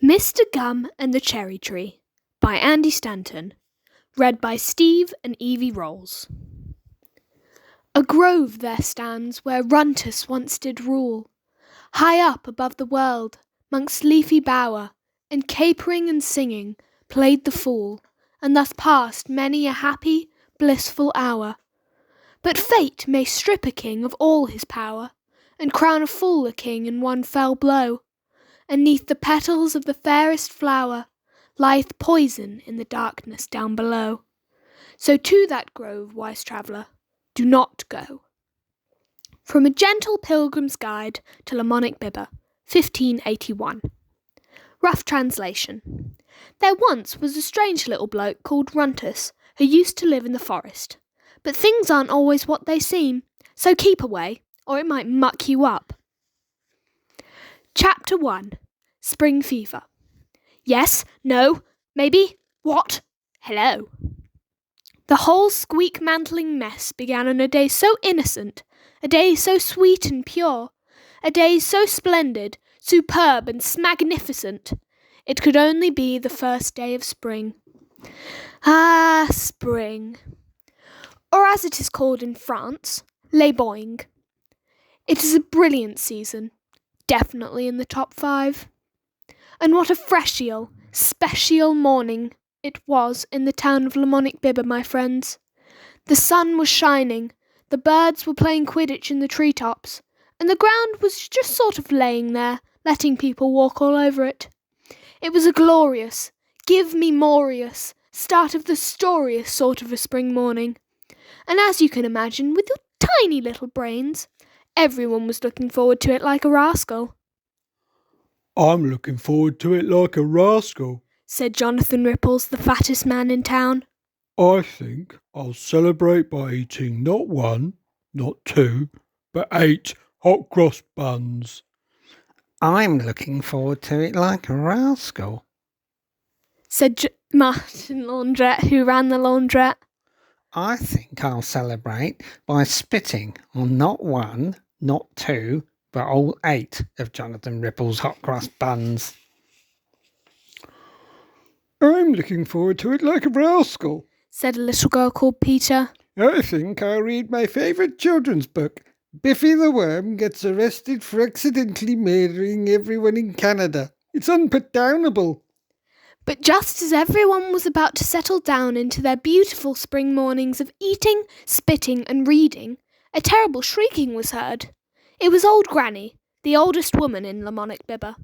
Mr. Gum and the Cherry Tree by Andy Stanton. Read by Steve and Evie Rolls. A grove there stands where Runtus once did rule, high up above the world, 'mongst leafy bower, and capering and singing played the fool, and thus passed many a happy, blissful hour. But fate may strip a king of all his power, and crown a fool a king in one fell blow. And 'neath the petals of the fairest flower lieth poison in the darkness down below. So to that grove, wise traveller, do not go. From A Gentle Pilgrim's Guide to Lamonic Bibber, 1581. Rough translation. There once was a strange little bloke called Runtus who used to live in the forest. But things aren't always what they seem, so keep away, or it might muck you up. Chapter 1. Spring Fever. Yes, no, maybe, what, hello. The whole squeak-mantling mess began on a day so innocent, a day so sweet and pure, a day so splendid, superb and smagnificent. It could only be the first day of spring. Ah, spring. Or as it is called in France, les boing. It is a brilliant season. Definitely in the top 5. And what a fresheel, special morning it was in the town of Lamonic Bibber, my friends. The sun was shining, the birds were playing Quidditch in the treetops, and the ground was just sort of laying there, letting people walk all over it. It was a glorious, give-me-morious, start of the storiest sort of a spring morning. And as you can imagine, with your tiny little brains, everyone was looking forward to it like a rascal. I'm looking forward to it like a rascal, said Jonathan Ripples, the fattest man in town. I think I'll celebrate by eating not 1, not 2, but 8 hot cross buns. I'm looking forward to it like a rascal, said Martin Laundrette, who ran the laundrette. I think I'll celebrate by spitting on not 1, not 2, but all 8 of Jonathan Ripple's hot crust buns. I'm looking forward to it like a rascal, said a little girl called Peter. I think I'll read my favourite children's book. Biffy the Worm gets arrested for accidentally murdering everyone in Canada. It's unputdownable. But just as everyone was about to settle down into their beautiful spring mornings of eating, spitting and reading, a terrible shrieking was heard. It was old Granny, the oldest woman in Lamonic Bibber.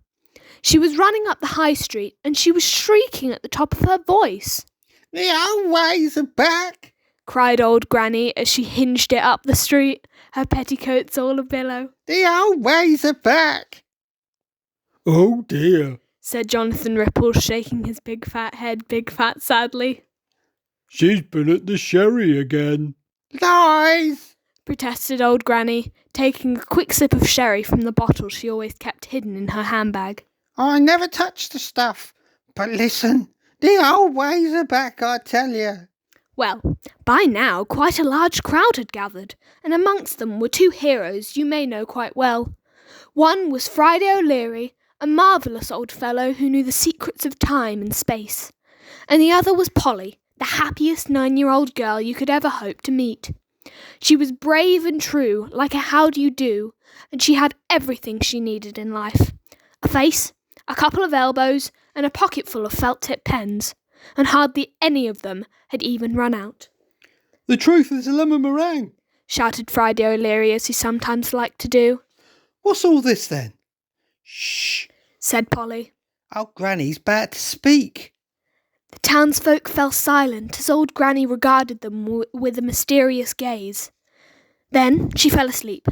She was running up the high street and she was shrieking at the top of her voice. The old ways are back, cried old Granny as she hinged it up the street, her petticoats all a-billow. The old ways are back. Oh dear, said Jonathan Ripples, shaking his big fat head, big fat sadly. She's been at the sherry again. Lies, protested old Granny, taking a quick sip of sherry from the bottle she always kept hidden in her handbag. I never touched the stuff. But listen, the old ways are back, I tell you. Well, by now quite a large crowd had gathered, and amongst them were 2 heroes you may know quite well. One was Friday O'Leary, a marvellous old fellow who knew the secrets of time and space, and the other was Polly, the happiest 9-year-old girl you could ever hope to meet. She was brave and true, like a how-do-you-do, and she had everything she needed in life. A face, a couple of elbows, and a pocket full of felt-tip pens, and hardly any of them had even run out. The truth is a lemon meringue, shouted Friday O'Leary as he sometimes liked to do. What's all this then? Shh, said Polly. Old Granny's about to speak. The townsfolk fell silent as old Granny regarded them with a mysterious gaze. Then she fell asleep.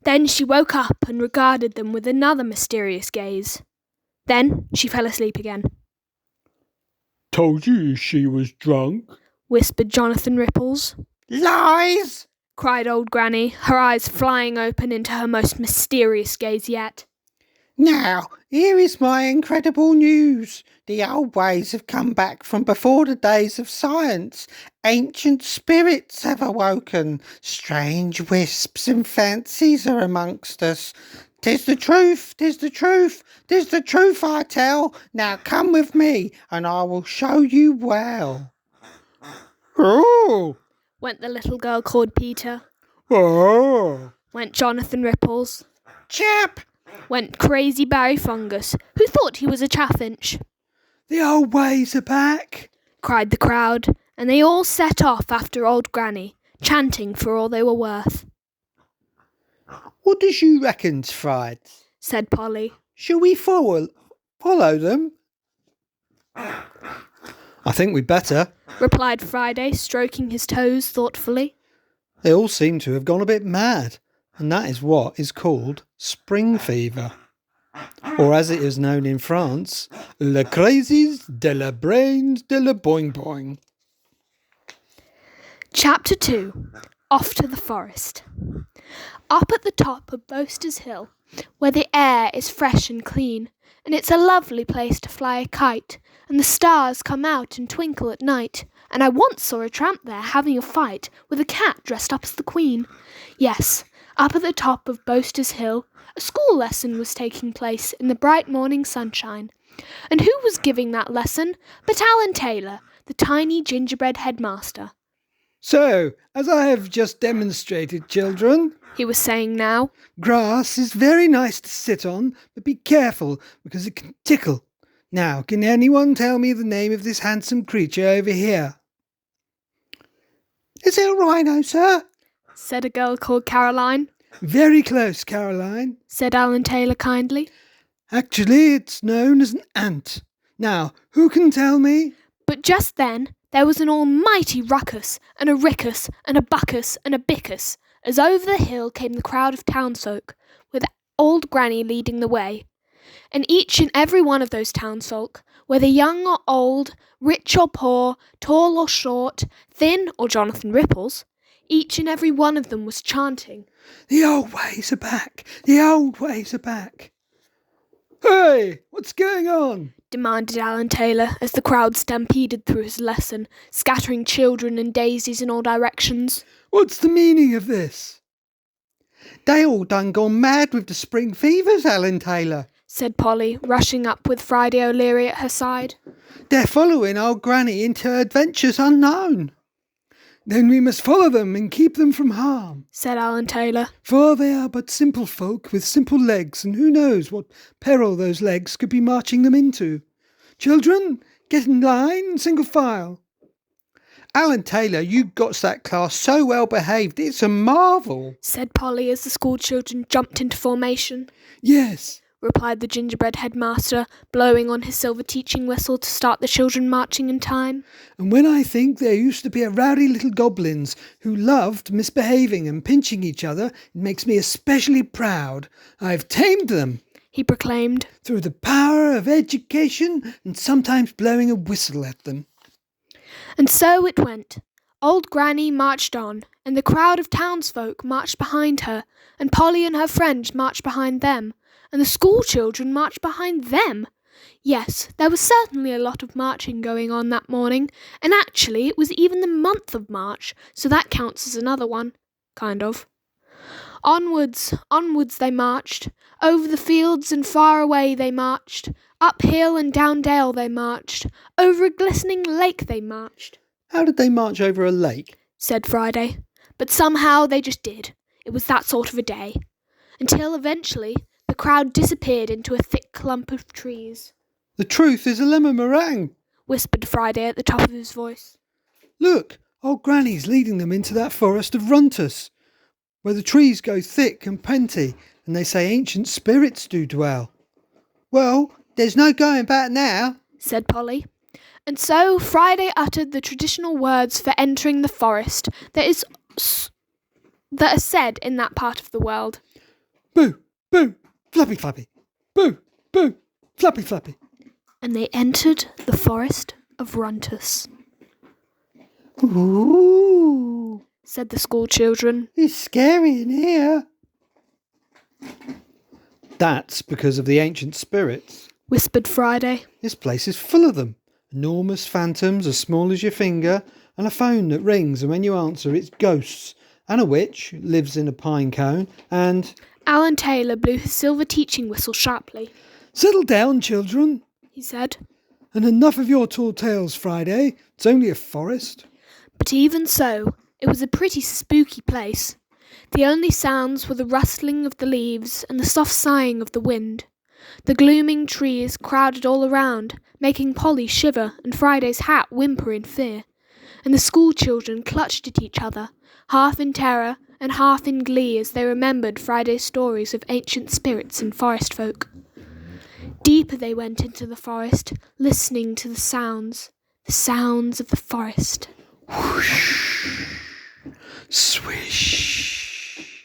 Then she woke up and regarded them with another mysterious gaze. Then she fell asleep again. Told you she was drunk, whispered Jonathan Ripples. Lies, cried old Granny, her eyes flying open into her most mysterious gaze yet. Now, here is my incredible news. The old ways have come back from before the days of science. Ancient spirits have awoken. Strange wisps and fancies are amongst us. "'Tis the truth, 'tis the truth, 'tis the truth I tell. Now come with me, and I will show you well." Oh, went the little girl called Peter. oh. Went Jonathan Ripples. "Chap!" Went crazy Barry Fungus, who thought he was a chaffinch. The old ways are back, Cried the crowd, and they all set off after old Granny, chanting for all they were worth. "What does you reckon, Fried? Said Polly. Shall we follow them?" "I think we'd better." Replied Friday, stroking his toes thoughtfully. "They all seem to have gone a bit mad, and that is what is called spring fever. Or as it is known in France, le crazies de la brains de la boing boing." Chapter 2. Off to the forest. Up at the top of Boaster's Hill, where the air is fresh and clean, and it's a lovely place to fly a kite, and the stars come out and twinkle at night, and I once saw a tramp there having a fight with a cat dressed up as the Queen. Yes, up at the top of Boaster's Hill, a school lesson was taking place in the bright morning sunshine. And who was giving that lesson but Alan Taylor, the tiny gingerbread headmaster? "So, as I have just demonstrated, children," He was saying now. "grass is very nice to sit on, but be careful because it can tickle. Now, can anyone tell me the name of this handsome creature over here?" "Is it a rhino, sir?" Said a girl called Caroline. "Very close, Caroline. Said Alan Taylor kindly. Actually, it's known as an ant. Now, who can tell me?" But just then there was an almighty ruckus, and a rickus, and a buckus, and a bickus, as over the hill came the crowd of townsfolk, with old Granny leading the way. And each and every one of those townsfolk, whether young or old, rich or poor, tall or short, thin or Jonathan Ripples, each and every one of them was chanting, "The old ways are back! The old ways are back!" "Hey, what's going on?" demanded Alan Taylor as the crowd stampeded through his lesson, scattering children and daisies in all directions. "What's the meaning of this?" "They all done gone mad with the spring fevers, Alan Taylor," said Polly, rushing up with Friday O'Leary at her side. "They're following old Granny into adventures unknown." "Then we must follow them and keep them from harm, Said Alan Taylor. for they are but simple folk with simple legs, and who knows what peril those legs could be marching them into. Children, get in line, single file." "Alan Taylor, you got that class so well behaved, it's a marvel," Said Polly as the school children jumped into formation. "Yes, Replied the gingerbread headmaster, blowing on his silver teaching whistle to start the children marching in time. and when I think there used to be a rowdy little goblins who loved misbehaving and pinching each other, it makes me especially proud. I've tamed them He proclaimed. through the power of education and sometimes blowing a whistle at them." And so it went. Old Granny marched on, and the crowd of townsfolk marched behind her, and Polly and her friends marched behind them, and the school children marched behind them. Yes, there was certainly a lot of marching going on that morning, and actually it was even the month of March, so that counts as another one. Kind of. Onwards, onwards they marched. Over the fields and far away they marched. Up hill and down dale they marched. Over a glistening lake they marched. "How did they march over a lake?" Said Friday. But somehow they just did. It was that sort of a day. Until eventually the crowd disappeared into a thick clump of trees. "The truth is a lemon meringue. Whispered Friday at the top of his voice. Look, old Granny's leading them into that forest of runtus, where the trees go thick and plenty, and they say ancient spirits do dwell." "Well, there's no going back now," Said Polly. And so Friday uttered the traditional words for entering the forest that are said in that part of the world. "Boo, boo, flappy flappy. Boo, boo, flappy flappy." And they entered the forest of Runtus. "Ooh, Said the school children. it's scary in here." "That's because of the ancient spirits. Whispered Friday. This place is full of them. Enormous phantoms as small as your finger, and a phone that rings, and when you answer it's ghosts, and a witch who lives in a pine cone, and Alan Taylor blew his silver teaching whistle sharply. "Settle down, children, He said. and enough of your tall tales, Friday. It's only a forest." But even so, it was a pretty spooky place. The only sounds were the rustling of the leaves and the soft sighing of the wind. The glooming trees crowded all around, making Polly shiver and Friday's hat whimper in fear. And the school children clutched at each other, half in terror and half in glee as they remembered Friday's stories of ancient spirits and forest folk. Deeper they went into the forest, listening to the sounds of the forest. Whoosh, swish,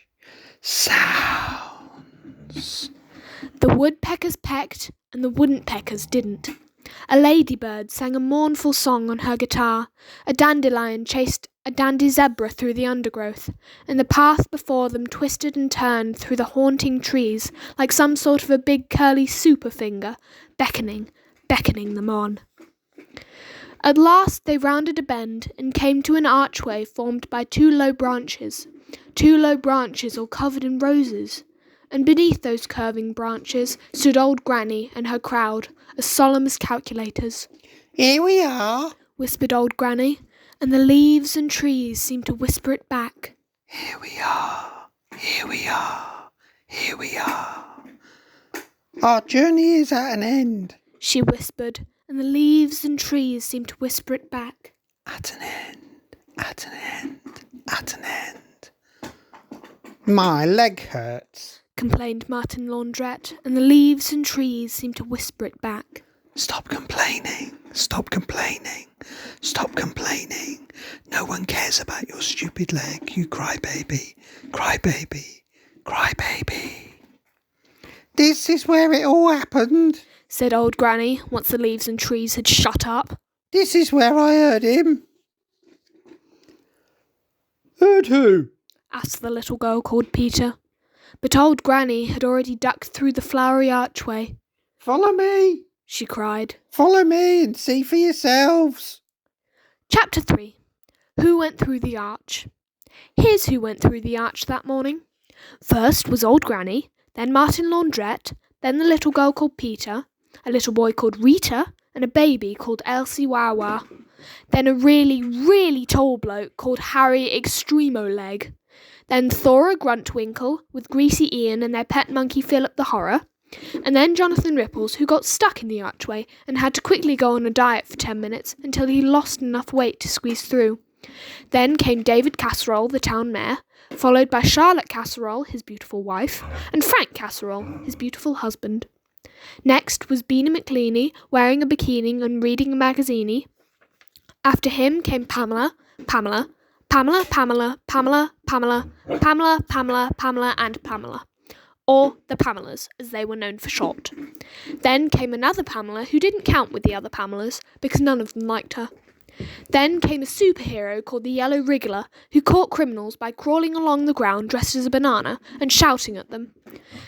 sounds. The woodpeckers pecked and the woodpeckers didn't. A ladybird sang a mournful song on her guitar, a dandelion chased a dandy zebra through the undergrowth, and the path before them twisted and turned through the haunting trees like some sort of a big curly super finger, beckoning them on. At last they rounded a bend and came to an archway formed by two low branches all covered in roses. And beneath those curving branches stood old Granny and her crowd, as solemn as calculators. "Here we are." Whispered old Granny, and the leaves and trees seemed to whisper it back. "Here we are. Here we are. Here we are. Our journey is at an end." She whispered, and the leaves and trees seemed to whisper it back. "At an end. At an end. At an end." "My leg hurts." Complained Martin Laundrette, and the leaves and trees seemed to whisper it back. "Stop complaining. Stop complaining. Stop complaining. No one cares about your stupid leg, you crybaby. Crybaby. Crybaby." "This is where it all happened," said old Granny, once the leaves and trees had shut up. "This is where I heard him." "Heard who?" asked the little girl called Peter. But old Granny had already ducked through the flowery archway. "Follow me. She cried. Follow me and see for yourselves." Chapter 3. Who went through the arch? Here's who went through the arch that morning. First was old Granny, then Martin Laundrette, then the little girl called Peter, a little boy called Rita, and a baby called Elsie Wawa. Then a really, really tall bloke called Harry Extremo Leg. Then Thora Gruntwinkle, with Greasy Ian and their pet monkey Philip the Horror. And then Jonathan Ripples, who got stuck in the archway and had to quickly go on a diet for 10 minutes until he lost enough weight to squeeze through. Then came David Casserole, the town mayor, followed by Charlotte Casserole, his beautiful wife, and Frank Casserole, his beautiful husband. Next was Beanie McLeany, wearing a bikini and reading a magazine. After him came Pamela, and Pamela, or the Pamelas, as they were known for short. Then came another Pamela who didn't count with the other Pamelas, because none of them liked her. Then came a superhero called the Yellow Wriggler, who caught criminals by crawling along the ground dressed as a banana and shouting at them.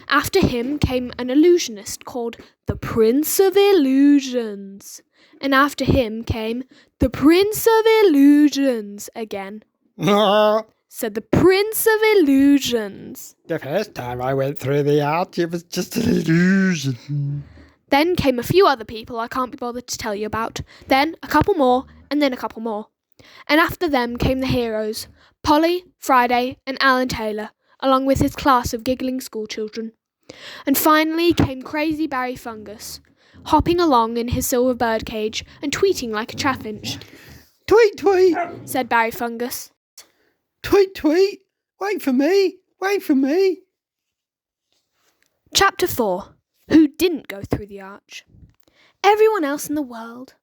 After him came an illusionist called the Prince of Illusions. And after him came the Prince of Illusions again. Said the Prince of Illusions. "The first time I went through the arch, it was just an illusion." Then came a few other people I can't be bothered to tell you about. Then a couple more, and then a couple more. And after them came the heroes, Polly, Friday, and Alan Taylor, along with his class of giggling schoolchildren. And finally came crazy Barry Fungus, hopping along in his silver bird cage and tweeting like a chaffinch. "Tweet, tweet, Said Barry Fungus. tweet, tweet. Wait for me, wait for me." Chapter 4. Who didn't go through the arch? Everyone else in the world.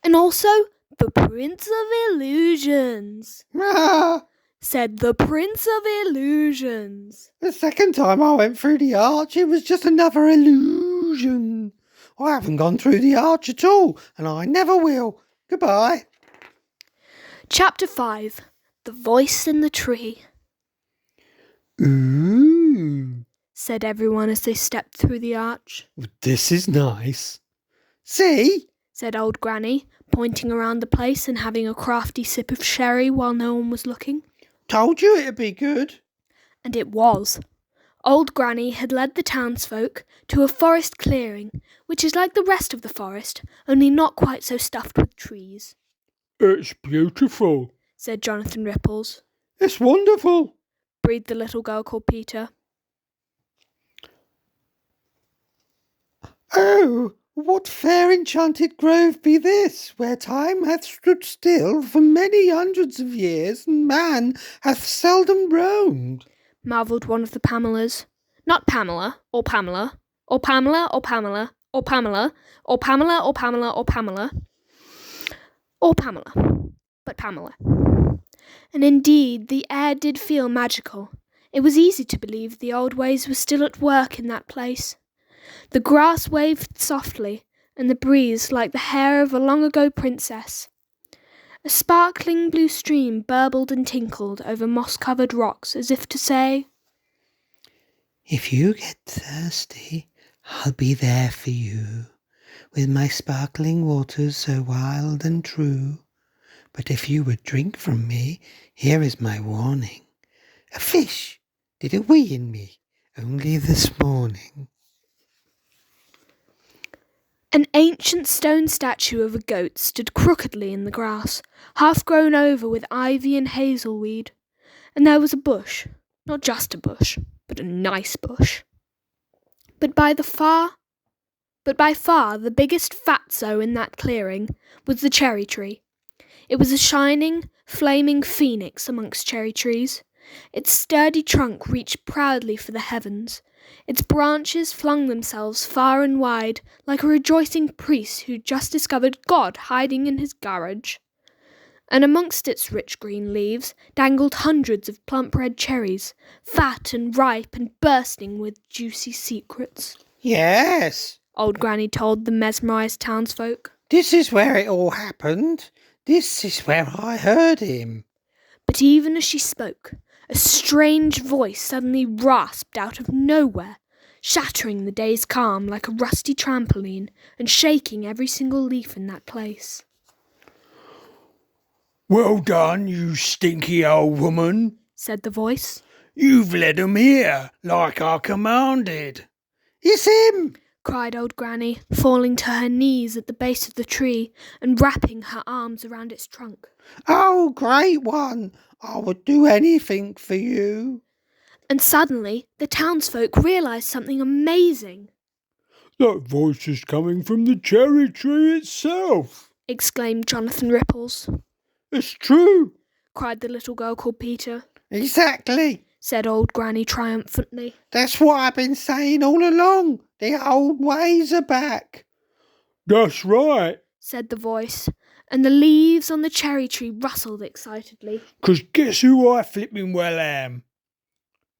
And also the Prince of Illusions. Ah, Said the Prince of Illusions. the second time I went through the arch, it was just another illusion. I haven't gone through the arch at all, and I never will. Goodbye. Chapter 5. The Voice in the Tree. "Ooh, Said everyone as they stepped through the arch. this is nice." See? Said old Granny, pointing around the place and having a crafty sip of sherry while no one was looking. Told you it'd be good. And it was. Old Granny had led the townsfolk to a forest clearing, which is like the rest of the forest, only not quite so stuffed with trees. It's beautiful, said Jonathan Ripples. It's wonderful, breathed the little girl called Peter. Oh, what fair enchanted grove be this, where time hath stood still for many hundreds of years, and man hath seldom roamed, marvelled one of the Pamelas. Not Pamela, or Pamela, or Pamela, or Pamela, or Pamela, or Pamela, or Pamela, or Pamela, or Pamela, but Pamela. And indeed, the air did feel magical. It was easy to believe the old ways were still at work in that place. The grass waved softly, and the breeze like the hair of a long-ago princess. A sparkling blue stream burbled and tinkled over moss-covered rocks, as if to say, If you get thirsty, I'll be there for you, with my sparkling waters so wild and true. But if you would drink from me, here is my warning. A fish did a wee in me only this morning. An ancient stone statue of a goat stood crookedly in the grass, half grown over with ivy and hazelweed, and there was a bush, not just a bush, but a nice bush. But by far the biggest fatso in that clearing was the cherry tree. It was a shining, flaming phoenix amongst cherry trees. Its sturdy trunk reached proudly for the heavens. Its branches flung themselves far and wide, like a rejoicing priest who just discovered God hiding in his garage. And amongst its rich green leaves dangled hundreds of plump red cherries, fat and ripe and bursting with juicy secrets. Yes, Old Granny told the mesmerised townsfolk. This is where it all happened. This is where I heard him. But even as she spoke, a strange voice suddenly rasped out of nowhere, shattering the day's calm like a rusty trampoline and shaking every single leaf in that place. Well done, you stinky old woman, said the voice. You've led 'em here, like I commanded. It's him, cried Old Granny, falling to her knees at the base of the tree and wrapping her arms around its trunk. Oh, great one, I would do anything for you. And suddenly the townsfolk realised something amazing. That voice is coming from the cherry tree itself, exclaimed Jonathan Ripples. It's true, cried the little girl called Peter. Exactly, said Old Granny triumphantly. That's what I've been saying all along. The old ways are back. That's right, said the voice, and the leaves on the cherry tree rustled excitedly. 'Cause guess who I flipping well am?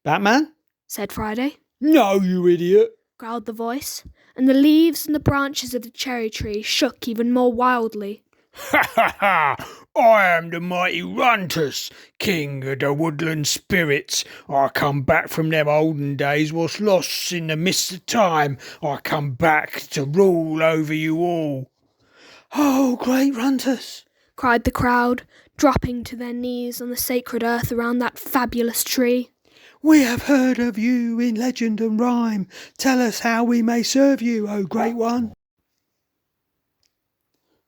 Batman? said Friday. No, you idiot, growled the voice, and the leaves and the branches of the cherry tree shook even more wildly. Ha ha ha! I am the mighty Runtus, king of the woodland spirits. I come back from them olden days, was lost in the mist of time. I come back to rule over you all. Oh, great Runtus, cried the crowd, dropping to their knees on the sacred earth around that fabulous tree. We have heard of you in legend and rhyme. Tell us how we may serve you, O great one.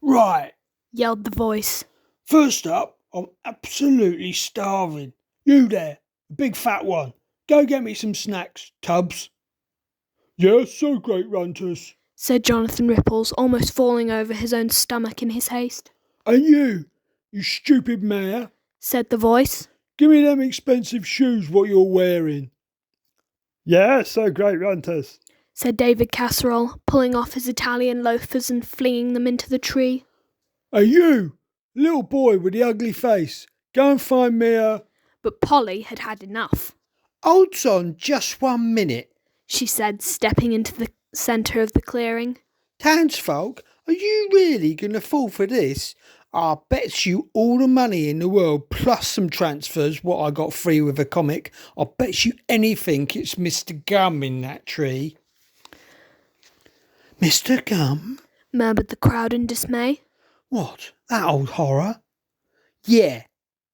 Right, yelled the voice. First up, I'm absolutely starving. You there, big fat one, go get me some snacks, Tubbs. Yes, so great Runters, said Jonathan Ripples, almost falling over his own stomach in his haste. And you stupid mare, said the voice. Give me them expensive shoes what you're wearing. Yes, so great Runters, said David Casserole, pulling off his Italian loafers and flinging them into the tree. And you, little boy with the ugly face, go and find me a... But Polly had had enough. Hold on just 1 minute, she said, stepping into the centre of the clearing. Townsfolk, are you really going to fall for this? I bet you all the money in the world, plus some transfers, what I got free with a comic. I bet you anything it's Mr. Gum in that tree. Mr. Gum? murmured the crowd in dismay. What, that old horror? Yeah,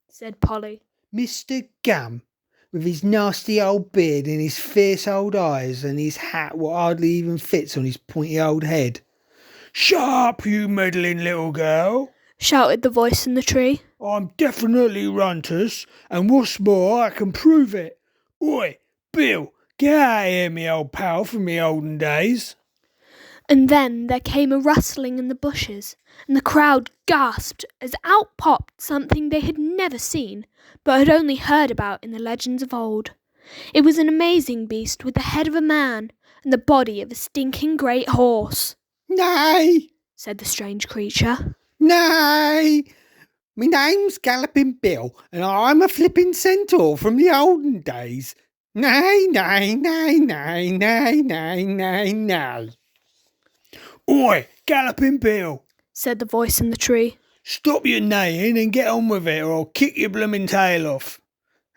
said Polly. Mr. Gum. with his nasty old beard and his fierce old eyes and his hat what hardly even fits on his pointy old head. Shut up, you meddling little girl. shouted the voice in the tree. I'm definitely Runtus, and what's more, I can prove it. Oi, Bill, get out of here, me old pal from me olden days. And then there came a rustling in the bushes, and the crowd gasped as out popped something they had never seen, but had only heard about in the legends of old. It was an amazing beast with the head of a man and the body of a stinking great horse. Nay, said the strange creature. nay. Me name's Galloping Bill, and I'm a flipping centaur from the olden days. Nay, nay, nay, nay, nay, nay, nay, nay. Oi, Galloping Bill, said the voice in the tree. stop your neighing and get on with it, or I'll kick your blooming tail off.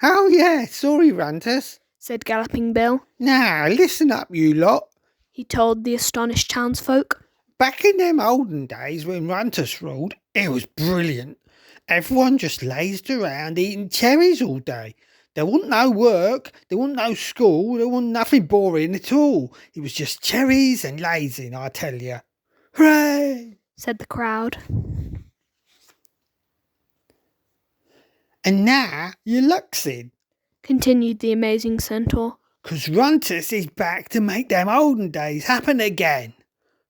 Oh, yeah, sorry, Runtus. said Galloping Bill. Now, listen up, you lot. He told the astonished townsfolk. Back in them olden days when Runtus ruled, it was brilliant. Everyone just lazed around eating cherries all day. There wasn't no work, there wasn't no school, there wasn't nothing boring at all. It was just cherries and lazing, I tell you. Hooray! said the crowd. And now your luck's in, Continued the amazing centaur. 'cause Runtus is back to make them olden days happen again.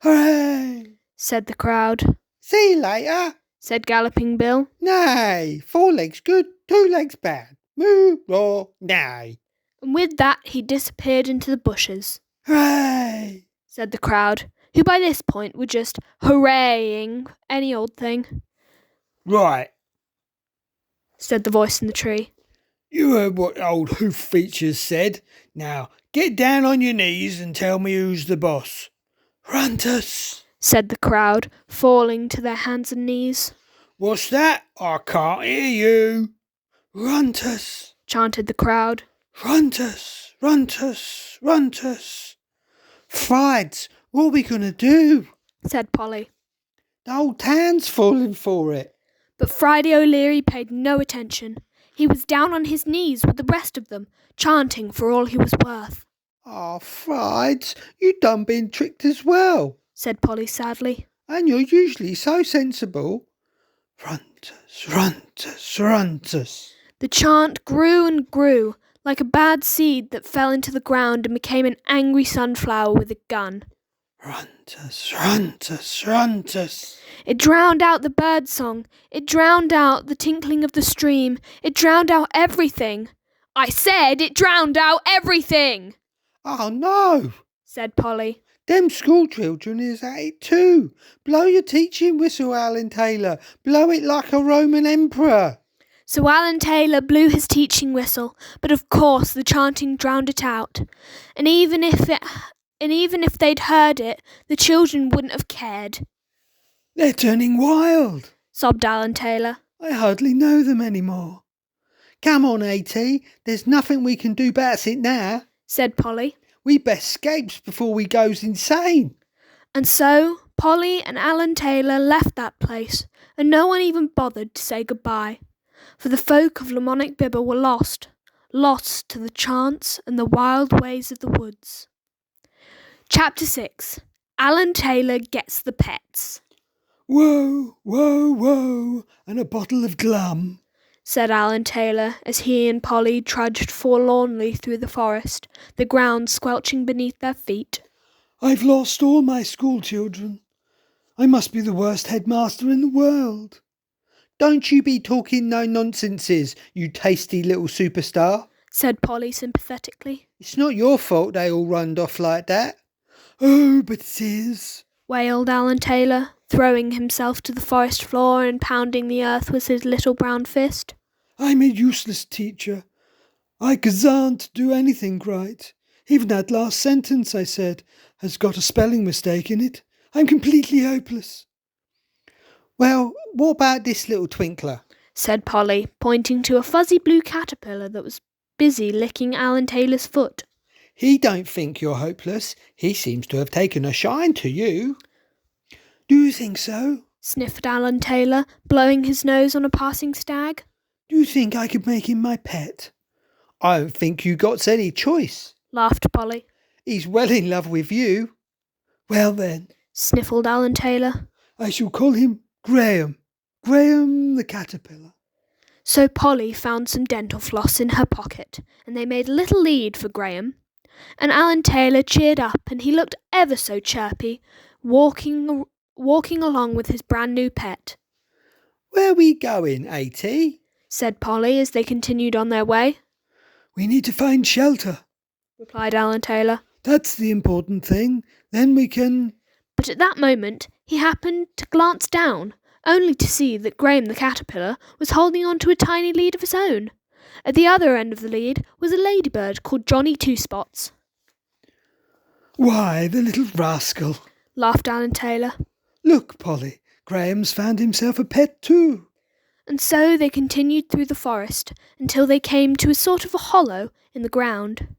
Hooray! said the crowd. See you later. Said Galloping Bill. Nay, 4 legs good, 2 legs bad. Moo, raw, nay. And with that he disappeared into the bushes. Hooray! Said the crowd, who by this point were just hooraying any old thing. Right, Said the voice in the tree. you heard what old Hoof Features said. Now, get down on your knees and tell me who's the boss. Runtus! Said the crowd, falling to their hands and knees. What's that? I can't hear you. Runtus! Chanted the crowd. Runtus! Runtus! Runtus! Frides, what are we going to do? Said Polly. The whole town's falling for it. But Friday O'Leary paid no attention. He was down on his knees with the rest of them, chanting for all he was worth. Oh, Frides, you done been tricked as well. Said Polly sadly. And you're usually so sensible. Runtus, Runtus, Runtus. The chant grew and grew, like a bad seed that fell into the ground and became an angry sunflower with a gun. Runtus, Runtus, Runtus. It drowned out the bird song. It drowned out the tinkling of the stream. It drowned out everything. I said it drowned out everything, Oh no! said Polly. Them school children is at it too. Blow your teaching whistle, Alan Taylor. Blow it like a Roman emperor. So Alan Taylor blew his teaching whistle, but of course the chanting drowned it out. And even if they'd heard it, the children wouldn't have cared, They're turning wild. sobbed Alan Taylor. I hardly know them anymore. Come on, A.T. There's nothing we can do about it now. Said Polly. We best scapes before we goes insane. And so Polly and Alan Taylor left that place, and no one even bothered to say goodbye. For the folk of Lamonic Bibber were lost to the chants and the wild ways of the woods. Chapter 6. Alan Taylor Gets the Pets, Whoa, whoa, whoa, and a bottle of glum. said Alan Taylor as he and Polly trudged forlornly through the forest, the ground squelching beneath their feet. I've lost all my school children. I must be the worst headmaster in the world. Don't you be talking no nonsenses, you tasty little superstar. Said Polly sympathetically. It's not your fault they all runned off like that. Oh, but it is. Wailed Alan Taylor, throwing himself to the forest floor and pounding the earth with his little brown fist. I'm a useless teacher. I can't do anything right. Even that last sentence I said has got a spelling mistake in it. I'm completely hopeless. Well, what about this little twinkler? Said Polly, pointing to a fuzzy blue caterpillar that was busy licking Alan Taylor's foot. He don't think you're hopeless. He seems to have taken a shine to you. Do you think so? Sniffed Alan Taylor, blowing his nose on a passing stag. Do you think I could make him my pet? I don't think you got any choice. laughed Polly. He's well in love with you. Well then, Sniffled Alan Taylor. I shall call him Graham. Graham the caterpillar. So Polly found some dental floss in her pocket, and they made a little lead for Graham. And Alan Taylor cheered up, and he looked ever so chirpy, walking along with his brand new pet. Where are we going, A.T.? Said Polly as they continued on their way. We need to find shelter, replied Alan Taylor. That's the important thing. Then we can... But at that moment he happened to glance down, only to see that Graham the caterpillar was holding on to a tiny lead of his own. At the other end of the lead was a ladybird called Johnny Two Spots. Why, the little rascal, laughed Alan Taylor. Look, Polly, Graham's found himself a pet too. And so they continued through the forest until they came to a sort of a hollow in the ground.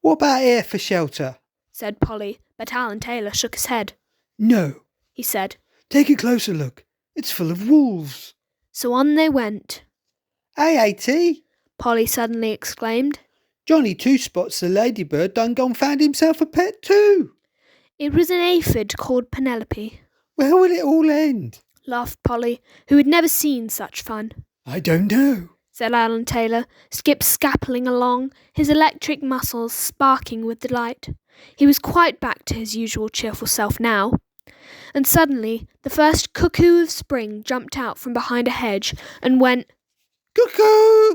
What about here for shelter? Said Polly, but Alan Taylor shook his head. No, he said. Take a closer look. It's full of wolves. So on they went. Hey, A.T., Polly suddenly exclaimed. Johnny Two Spots the ladybird done gone found himself a pet too. It was an aphid called Penelope. Where will it all end? Laughed Polly, who had never seen such fun. I don't know, said Alan Taylor, skip-scappling along, his electric muscles sparking with delight. He was quite back to his usual cheerful self now. And suddenly the first cuckoo of spring jumped out from behind a hedge and went, Cuckoo!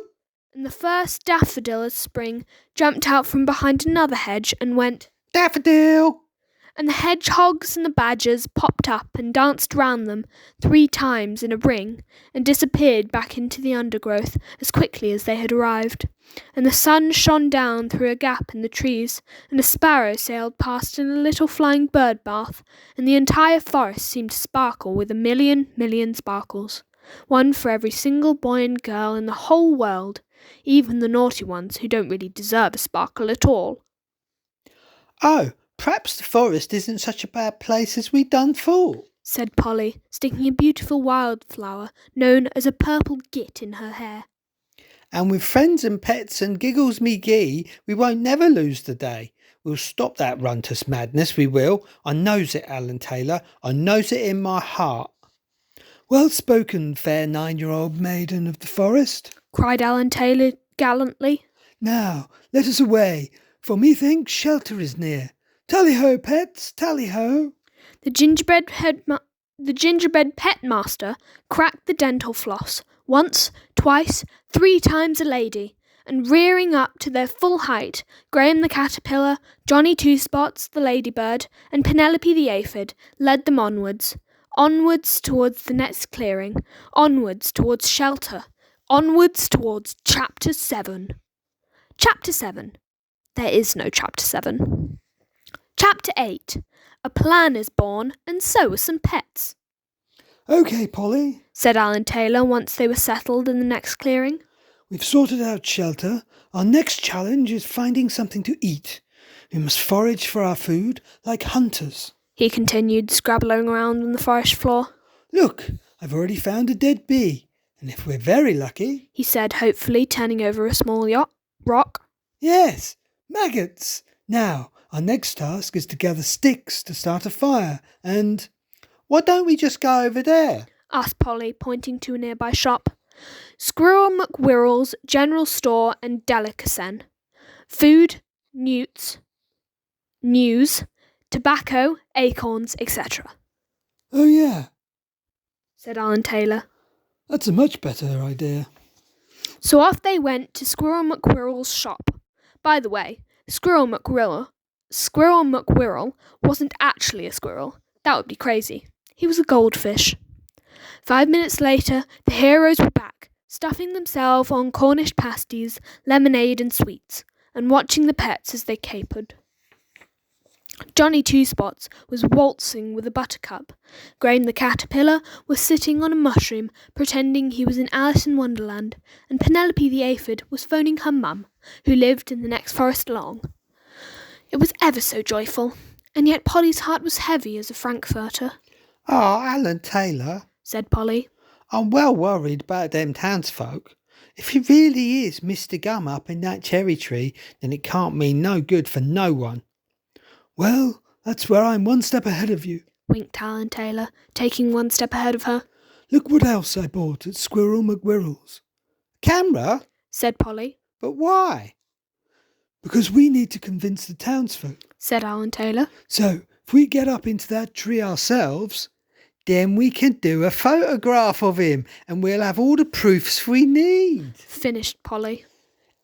And the first daffodil of spring jumped out from behind another hedge and went, Daffodil! And the hedgehogs and the badgers popped up and danced round them 3 times in a ring and disappeared back into the undergrowth as quickly as they had arrived. And the sun shone down through a gap in the trees, and a sparrow sailed past in a little flying bird bath, and the entire forest seemed to sparkle with a million sparkles, one for every single boy and girl in the whole world, even the naughty ones who don't really deserve a sparkle at all. Oh, perhaps the forest isn't such a bad place as we done thought, said Polly, sticking a beautiful wildflower known as a purple git in her hair. And with friends and pets and giggles me gee, we won't never lose the day. We'll stop that runtus madness, we will. I knows it, Alan Taylor. I knows it in my heart. Well spoken, fair 9-year-old maiden of the forest, cried Alan Taylor gallantly. Now, let us away, for methinks shelter is near. Tally-ho, pets, tally-ho. The gingerbread pet master cracked the dental floss once, twice, 3 times a lady, and rearing up to their full height, Graham the caterpillar, Johnny Two Spots the ladybird, and Penelope the aphid led them onwards towards the next clearing, onwards towards shelter, onwards towards Chapter 7. Chapter 7. There is no Chapter 7. Chapter 8. A plan is born, and so are some pets. OK, Polly, said Alan Taylor once they were settled in the next clearing. We've sorted out shelter. Our next challenge is finding something to eat. We must forage for our food like hunters, he continued, scrabbling around on the forest floor. Look, I've already found a dead bee, and if we're very lucky, he said hopefully, turning over a small rock. Yes, maggots. Now, our next task is to gather sticks to start a fire, and... Why don't we just go over there? Asked Polly, pointing to a nearby shop. Squirrel McWhirrel's General Store and Delicacy. Food, newts, news, tobacco, acorns, etc. Oh yeah, said Alan Taylor. That's a much better idea. So off they went to Squirrel McWhirrel's shop. By the way, Squirrel McWhirrel wasn't actually a squirrel. That would be crazy. He was a goldfish. 5 minutes later, the heroes were back, stuffing themselves on Cornish pasties, lemonade and sweets, and watching the pets as they capered. Johnny Two Spots was waltzing with a buttercup. Graham the caterpillar was sitting on a mushroom, pretending he was in Alice in Wonderland, and Penelope the aphid was phoning her mum, who lived in the next forest along. It was ever so joyful, and yet Polly's heart was heavy as a frankfurter. Oh, Alan Taylor, said Polly. I'm well worried about them townsfolk. If it really is Mr. Gum up in that cherry tree, then it can't mean no good for no one. Well, that's where I'm one step ahead of you. Winked Alan Taylor, taking one step ahead of her. Look what else I bought at Squirrel McGwirrel's. Camera? Said Polly. But why? Because we need to convince the townsfolk. Said Alan Taylor. So, if we get up into that tree ourselves, then we can do a photograph of him and we'll have all the proofs we need. Finished Polly.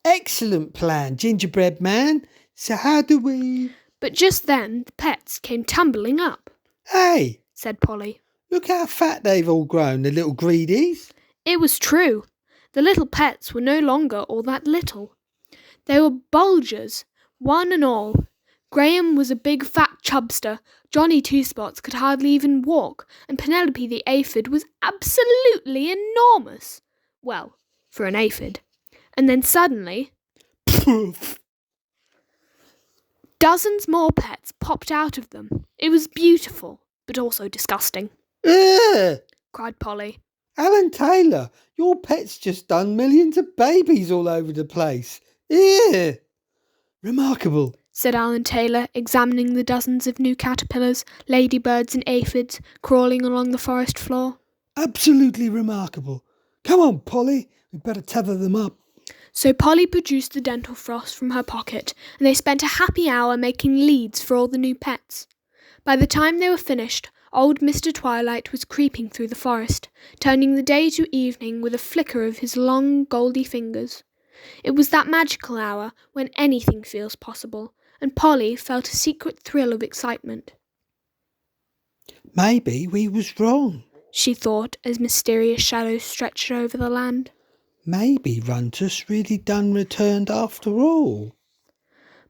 Excellent plan, Gingerbread Man. So how do we... But just then the pets came tumbling up. Hey, said Polly. Look how fat they've all grown, the little greedies. It was true. The little pets were no longer all that little. They were bulgers, one and all. Graham was a big fat chubster, Johnny Two Spots could hardly even walk, and Penelope the aphid was absolutely enormous. Well, for an aphid. And then suddenly... Poof! Dozens more pets popped out of them. It was beautiful, but also disgusting. Ugh! Cried Polly. Alan Taylor, your pet's just done millions of babies all over the place. Ew! remarkable. Said Alan Taylor, examining the dozens of new caterpillars, ladybirds and aphids crawling along the forest floor. Absolutely remarkable. Come on, Polly, we'd better tether them up. So Polly produced the dental floss from her pocket, and they spent a happy hour making leads for all the new pets. By the time they were finished, old Mr. Twilight was creeping through the forest, turning the day to evening with a flicker of his long, goldy fingers. It was that magical hour when anything feels possible, and Polly felt a secret thrill of excitement. Maybe we was wrong. She thought as mysterious shadows stretched over the land. Maybe Runtus really done returned after all.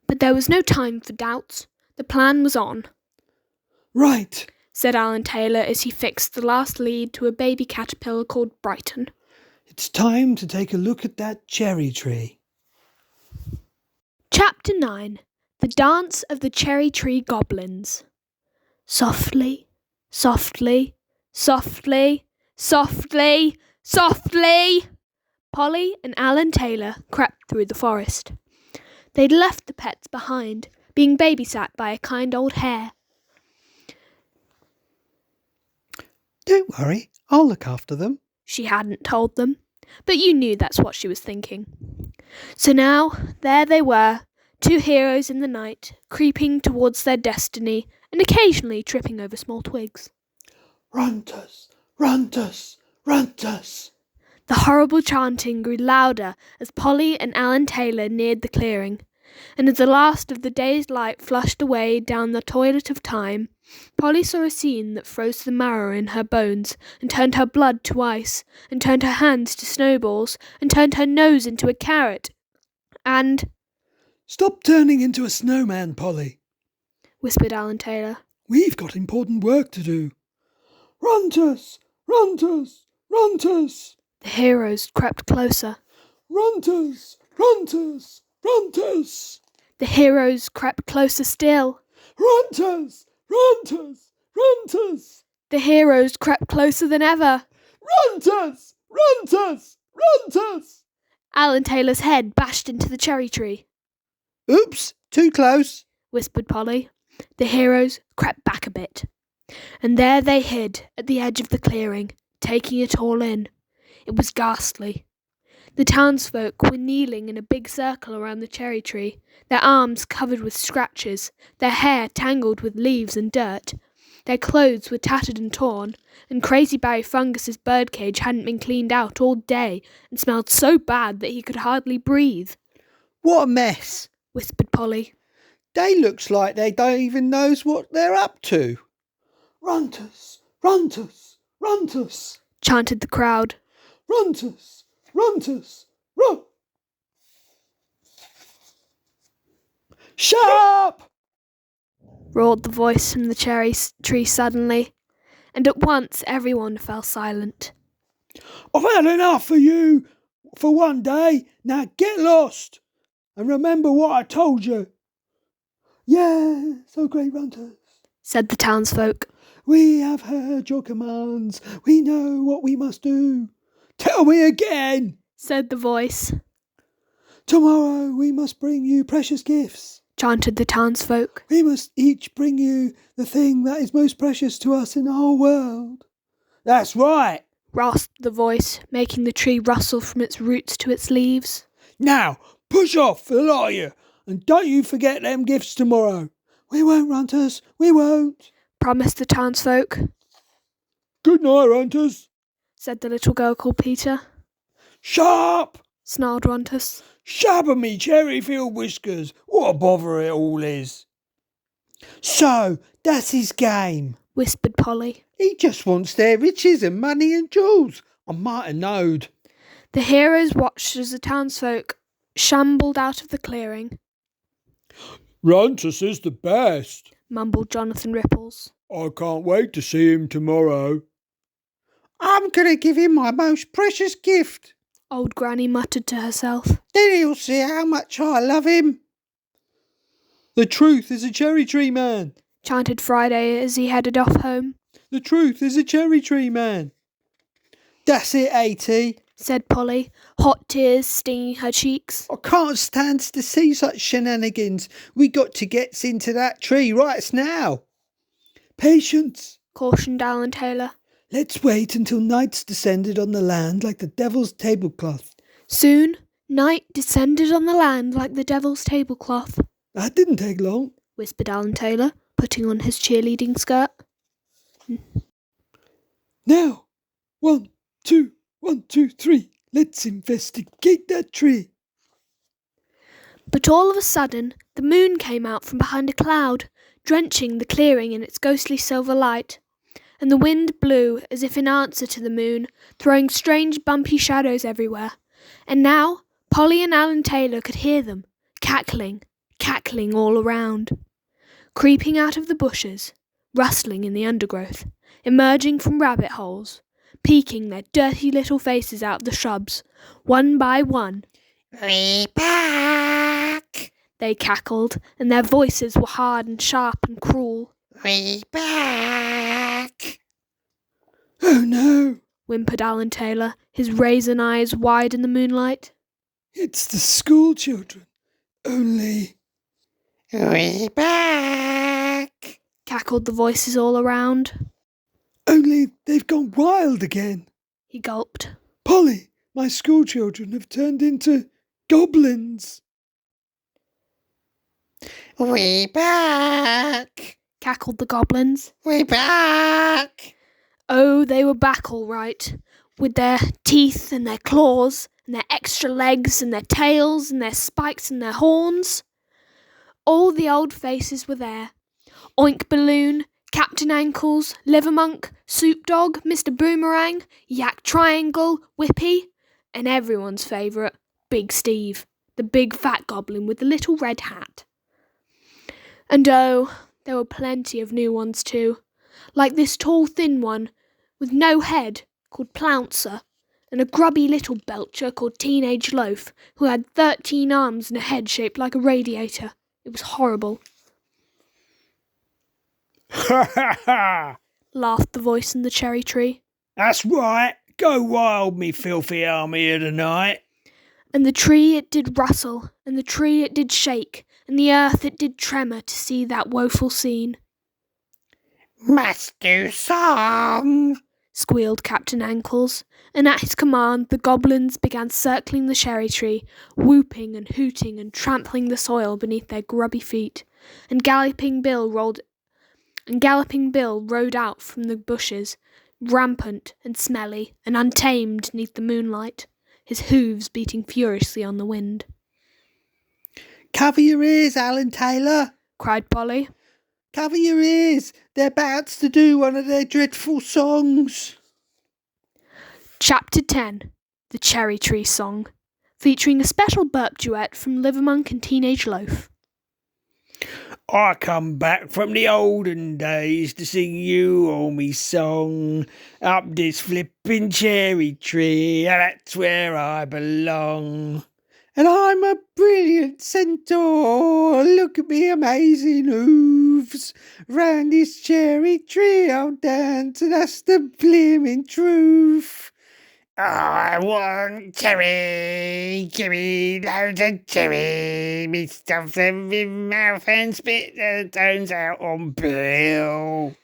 But there was no time for doubts. The plan was on. Right, said Alan Taylor as he fixed the last lead to a baby caterpillar called Brighton. it's time to take a look at that cherry tree. Chapter 9. The Dance of the Cherry Tree Goblins. Softly, softly, softly, softly, softly, Polly and Alan Taylor crept through the forest. They'd left the pets behind, being babysat by a kind old hare. Don't worry, I'll look after them. She hadn't told them, but you knew that's what she was thinking. So now, there they were, two heroes in the night, creeping towards their destiny and occasionally tripping over small twigs. Runtus, Runtus, Runtus. The horrible chanting grew louder as Polly and Alan Taylor neared the clearing, and as the last of the day's light flushed away down the toilet of time, Polly saw a scene that froze the marrow in her bones, and turned her blood to ice, and turned her hands to snowballs, and turned her nose into a carrot, and... Stop turning into a snowman, Polly, whispered Alan Taylor. We've got important work to do. Runtus, Runtus, Runtus. The heroes crept closer. Runtus, Runtus, Runtus. The heroes crept closer still. Runtus, Runtus, Runtus. The heroes crept closer than ever. Runtus, Runtus, Runtus. Alan Taylor's head bashed into the cherry tree. Oops, too close, whispered Polly. The heroes crept back a bit. And there they hid at the edge of the clearing, taking it all in. It was ghastly. The townsfolk were kneeling in a big circle around the cherry tree, their arms covered with scratches, their hair tangled with leaves and dirt. Their clothes were tattered and torn, and Crazy Barry Fungus's birdcage hadn't been cleaned out all day and smelled so bad that he could hardly breathe. What a mess, whispered Polly. They looks like they don't even knows what they're up to. Runtus, Runtus, Runtus, chanted the crowd. Runtus, Runtus, run. Shut up! Roared the voice from the cherry tree suddenly, and at once everyone fell silent. I've had enough of you for one day. Now get lost and remember what I told you. Yeah, so great, Runtus, said the townsfolk. We have heard your commands. We know what we must do. Tell me again, said the voice. Tomorrow we must bring you precious gifts, chanted the townsfolk. We must each bring you the thing that is most precious to us in the whole world. That's right, rasped the voice, making the tree rustle from its roots to its leaves. Now, push off, the lot of you, and don't you forget them gifts tomorrow. We won't, Runters, we won't, promised the townsfolk. Good night, Runters, said the little girl called Peter. Sharp, snarled Runtus. Sharpen me cherry-filled whiskers, what a bother it all is. So, that's his game, whispered Polly. He just wants their riches and money and jewels. I might have knowed. The heroes watched as the townsfolk shambled out of the clearing. Runtus is the best, mumbled Jonathan Ripples. I can't wait to see him tomorrow. I'm going to give him my most precious gift, old Granny muttered to herself. Then he'll see how much I love him. The truth is a cherry tree man, chanted Friday as he headed off home. The truth is a cherry tree man. That's it, A.T., said Polly, hot tears stinging her cheeks. I can't stand to see such shenanigans. We got to get into that tree right now. Patience, cautioned Alan Taylor. Let's wait until night's descended on the land like the devil's tablecloth. Soon, night descended on the land like the devil's tablecloth. That didn't take long, whispered Alan Taylor, putting on his cheerleading skirt. Now, 1, 2, 1, 2, 3. Let's investigate that tree. But all of a sudden, the moon came out from behind a cloud, drenching the clearing in its ghostly silver light. And the wind blew as if in answer to the moon, throwing strange bumpy shadows everywhere. And now Polly and Alan Taylor could hear them, cackling all around. Creeping out of the bushes, rustling in the undergrowth, emerging from rabbit holes, peeking their dirty little faces out of the shrubs, one by one. We're back, they cackled, and their voices were hard and sharp and cruel. We're back. Oh no, whimpered Alan Taylor, his raisin eyes wide in the moonlight. It's the school children. Only... We're back, cackled the voices all around. Only they've gone wild again. He gulped. Polly, my school children have turned into goblins. We're back, cackled the goblins. We're back. Oh, they were back all right, with their teeth and their claws and their extra legs and their tails and their spikes and their horns. All the old faces were there. Oink Balloon, Captain Ankles, Livermonk, Soup Dog, Mr. Boomerang, Yak Triangle, Whippy, and everyone's favourite, Big Steve, the big fat goblin with the little red hat. And oh, there were plenty of new ones too, like this tall thin one with no head called Plouncer, and a grubby little belcher called Teenage Loaf who had 13 arms and a head shaped like a radiator. It was horrible. Ha ha ha! laughed the voice in the cherry tree. That's right. Go wild, me filthy army of the night. And the tree it did rustle, and the tree it did shake, and the earth it did tremor to see that woeful scene. Must do song, squealed Captain Ankles, and at his command the goblins began circling the cherry tree, whooping and hooting and trampling the soil beneath their grubby feet, and Galloping Bill rode out from the bushes, rampant and smelly and untamed neath the moonlight, his hooves beating furiously on the wind. Cover your ears, Alan Taylor, cried Polly. Cover your ears. They're about to do one of their dreadful songs. Chapter 10, The Cherry Tree Song, featuring a special burp duet from Livermonk and Teenage Loaf. I come back from the olden days to sing you all me song. Up this flippin' cherry tree, that's where I belong. And I'm a brilliant centaur. Look at me amazing hooves. Round this cherry tree I'll dance, and that's the blimmin' truth. I want cherry, loads of cherry. Me stuff them in mouth and spit the stones out on Bill.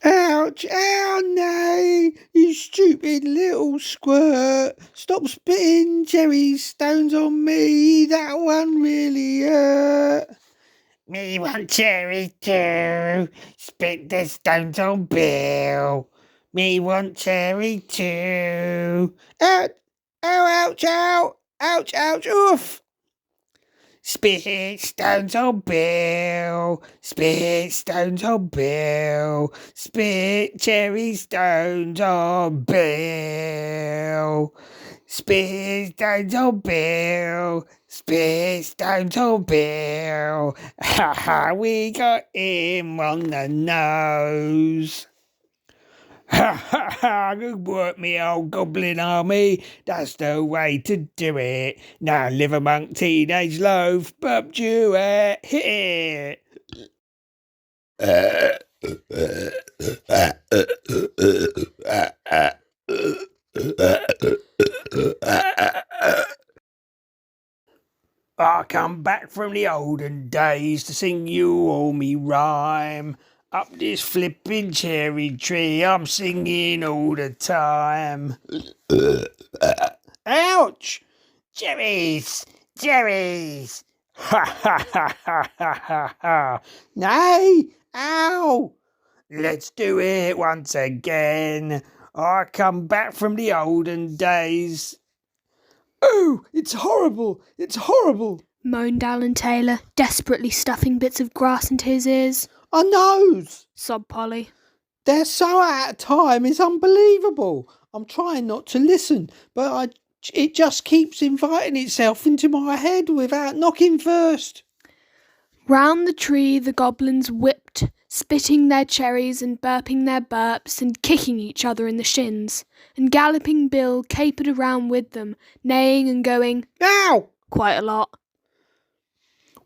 Ouch! Ow, no! You stupid little squirt! Stop spitting cherry stones on me! That one really hurt! Me want cherry too. Spit the stones on Bill. Me want cherry too. Ow! Ow! Ouch! Ow! Ouch! Ouch! Oof! Spit stones on Bill. Spit stones on Bill. Spit cherry stones on Bill. Spit stones on Bill. Spit stones on Bill. Ha ha, we got him on the nose. Ha ha ha, good work, me old goblin army. That's the way to do it. Now live among teenage loaf, bub duet, hit it. I come back from the olden days to sing you all me rhyme. Up this flippin' cherry tree, I'm singing all the time. Ouch! Cherries! Cherries! Ha ha ha ha ha ha ha! Nay! Ow! Let's do it once again. I come back from the olden days. Oh! It's horrible! It's horrible! Moaned Alan Taylor, desperately stuffing bits of grass into his ears. Our nose! Sobbed Polly. They're so out of time, it's unbelievable. I'm trying not to listen, but it just keeps inviting itself into my head without knocking first. Round the tree the goblins whipped, spitting their cherries and burping their burps and kicking each other in the shins, and Galloping Bill capered around with them, neighing and going, Ow! quite a lot.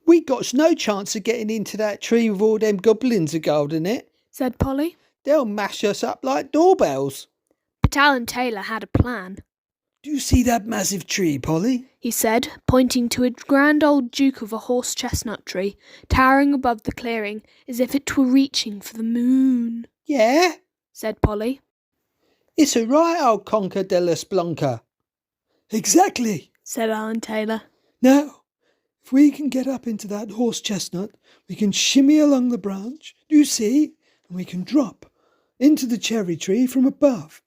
We got no chance of getting into that tree with all them goblins a guarding it, said Polly. They'll mash us up like doorbells. But Alan Taylor had a plan. Do you see that massive tree, Polly? He said, pointing to a grand old duke of a horse chestnut tree, towering above the clearing, as if it were reaching for the moon. Yeah, said Polly. It's a right old conker de la Splunker. Exactly, said Alan Taylor. Now, if we can get up into that horse chestnut, we can shimmy along the branch, do you see? And we can drop into the cherry tree from above.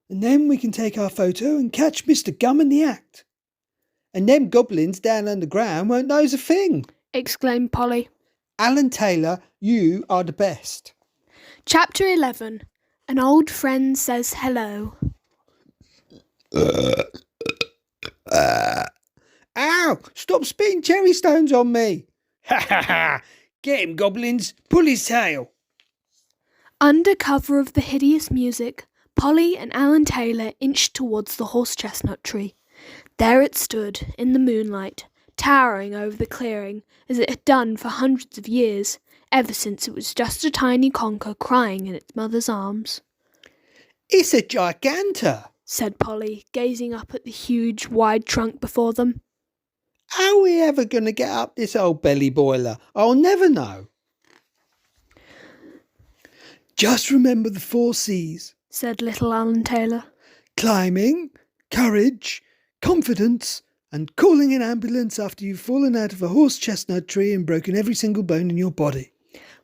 And then we can take our photo and catch Mr. Gum in the act. And them goblins down underground won't know's a thing, exclaimed Polly. Alan Taylor, you are the best. Chapter 11. An old friend says hello. Ow! Stop spitting cherry stones on me! Ha ha ha! Get him, goblins! Pull his tail! Under cover of the hideous music, Polly and Alan Taylor inched towards the horse chestnut tree. There it stood, in the moonlight, towering over the clearing, as it had done for hundreds of years, ever since it was just a tiny conker crying in its mother's arms. It's a giganta, said Polly, gazing up at the huge, wide trunk before them. How are we ever going to get up this old belly boiler? I'll never know. Just remember the 4 C's, said little Alan Taylor. Climbing, courage, confidence, and calling an ambulance after you've fallen out of a horse chestnut tree and broken every single bone in your body.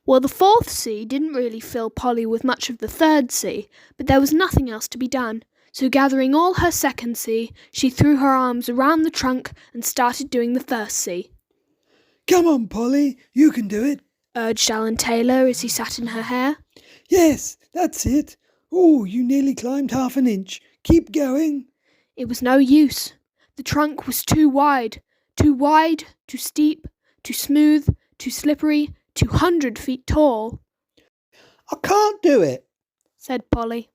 Well, the 4th C didn't really fill Polly with much of the 3rd C, but there was nothing else to be done. So gathering all her 2nd C, she threw her arms around the trunk and started doing the 1st C. Come on, Polly, you can do it, urged Alan Taylor as he sat in her hair. Yes, that's it. Oh, you nearly climbed half an inch. Keep going. It was no use. The trunk was too wide, too steep, too smooth, too slippery, 200 feet tall. I can't do it, said Polly.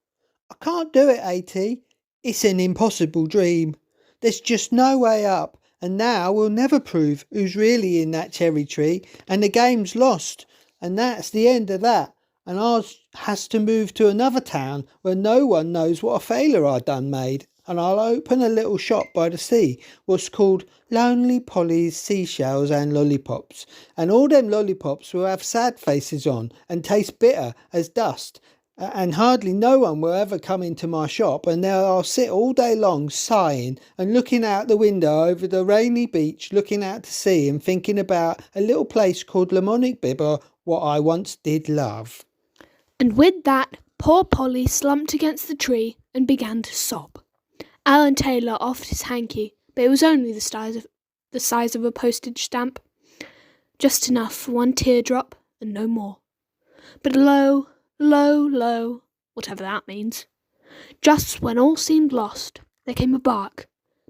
I can't do it, A.T. It's an impossible dream. There's just no way up, and now we'll never prove who's really in that cherry tree, and the game's lost, and that's the end of that. and has to move to another town where no one knows what a failure I done made, and I'll open a little shop by the sea, what's called Lonely Polly's Seashells and Lollipops, and all them lollipops will have sad faces on and taste bitter as dust, and hardly no one will ever come into my shop, and there I'll sit all day long sighing and looking out the window over the rainy beach, looking out to sea and thinking about a little place called Lamonic Bibber, what I once did love. And with that, poor Polly slumped against the tree and began to sob. Alan Taylor offered his hanky, but it was only the size of a postage stamp. Just enough for one teardrop and no more. But lo, whatever that means. Just when all seemed lost, there came a bark.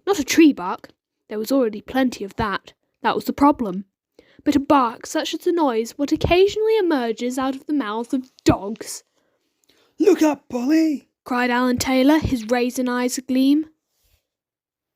Not a tree bark. There was already plenty of that. That was the problem. But a bark such as the noise what occasionally emerges out of the mouths of dogs. Look up, Polly! Cried Alan Taylor, his raisin eyes agleam.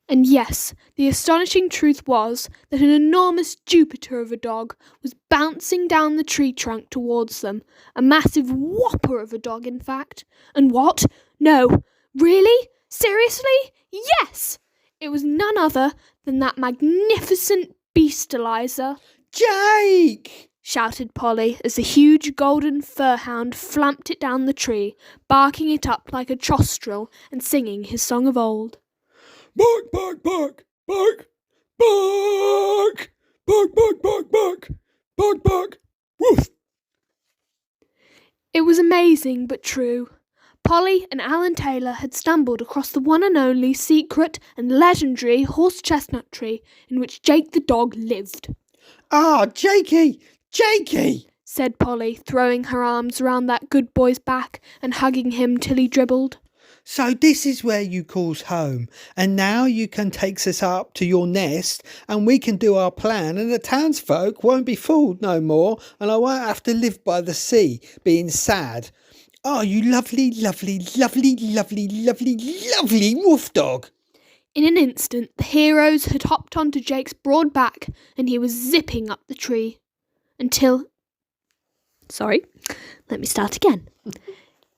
And yes, the astonishing truth was that an enormous Jupiter of a dog was bouncing down the tree trunk towards them, a massive whopper of a dog, in fact. And what? No, really? Seriously? Yes! It was none other than that magnificent beastalizer. Jake! Shouted Polly as the huge golden furhound flamped it down the tree, barking it up like a chostril and singing his song of old. Bark, bark, bark, bark, bark, bark, bark, bark, bark, bark, bark, woof. It was amazing but true. Polly and Alan Taylor had stumbled across the one and only secret and legendary horse chestnut tree in which Jake the dog lived. Ah, Jakey! Jakey! Said Polly, throwing her arms round that good boy's back and hugging him till he dribbled. So this is where you calls home, and now you can take us up to your nest, and we can do our plan, and the townsfolk won't be fooled no more, and I won't have to live by the sea, being sad. Oh, you lovely, lovely, lovely, lovely, lovely, lovely wolf dog! In an instant, the heroes had hopped onto Jake's broad back, and he was zipping up the tree. Let me start again.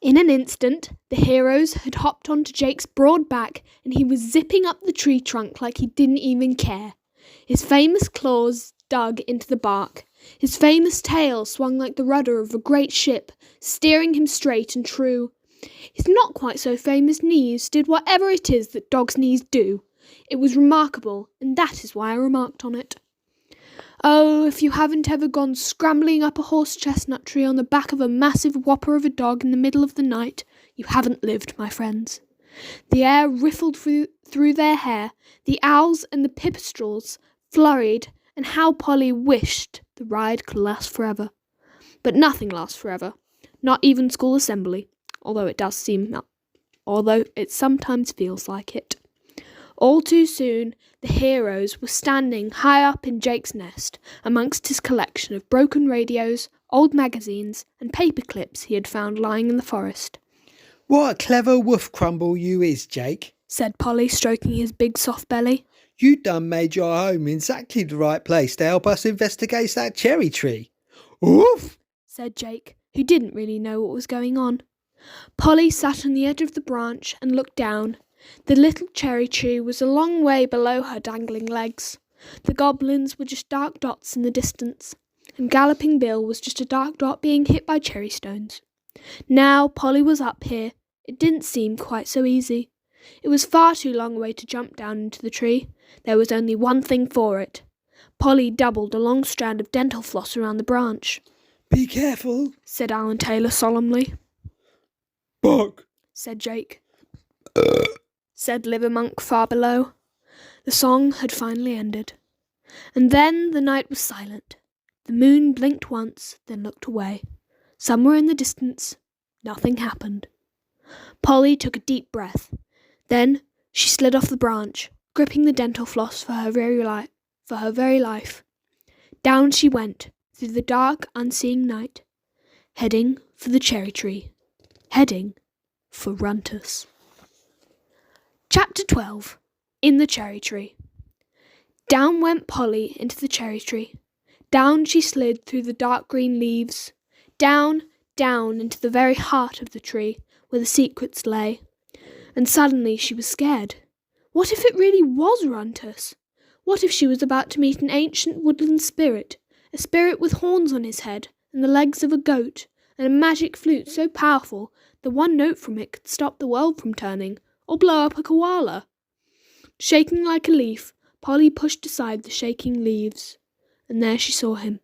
In an instant, the heroes had hopped onto Jake's broad back, and he was zipping up the tree trunk like he didn't even care. His famous claws dug into the bark. His famous tail swung like the rudder of a great ship, steering him straight and true. His not quite so famous knees did whatever it is that dogs' knees do. It was remarkable, and that is why I remarked on it. Oh, if you haven't ever gone scrambling up a horse chestnut tree on the back of a massive whopper of a dog in the middle of the night, you haven't lived, my friends. The air riffled through their hair, the owls and the pipistrelles flurried, and how Polly wished the ride could last forever. But nothing lasts forever, not even school assembly, although it sometimes feels like it. All too soon, the heroes were standing high up in Jake's nest, amongst his collection of broken radios, old magazines, and paper clips he had found lying in the forest. What a clever wolf crumble you is, Jake, said Polly, stroking his big soft belly. You done made your home in exactly the right place to help us investigate that cherry tree. Oof, said Jake, who didn't really know what was going on. Polly sat on the edge of the branch and looked down. The little cherry tree was a long way below her dangling legs. The goblins were just dark dots in the distance, and Galloping Bill was just a dark dot being hit by cherry stones. Now Polly was up here. It didn't seem quite so easy. It was far too long a way to jump down into the tree. There was only one thing for it. Polly doubled a long strand of dental floss around the branch. Be careful, said Alan Taylor solemnly. bark, said Jake. Said Livermonk far below. The song had finally ended. And then the night was silent. The moon blinked once, then looked away. Somewhere in the distance, nothing happened. Polly took a deep breath. Then she slid off the branch, gripping the dental floss for her very life. Down she went, through the dark, unseeing night, heading for the cherry tree, heading for Runtus. Chapter 12. In the Cherry Tree. Down went Polly into the cherry tree. Down she slid through the dark green leaves. Down, down into the very heart of the tree where the secrets lay. And suddenly she was scared. What if it really was Runtus? What if she was about to meet an ancient woodland spirit, a spirit with horns on his head and the legs of a goat, and a magic flute so powerful that one note from it could stop the world from turning, or blow up a koala? Shaking like a leaf, Polly pushed aside the shaking leaves, and there she saw him.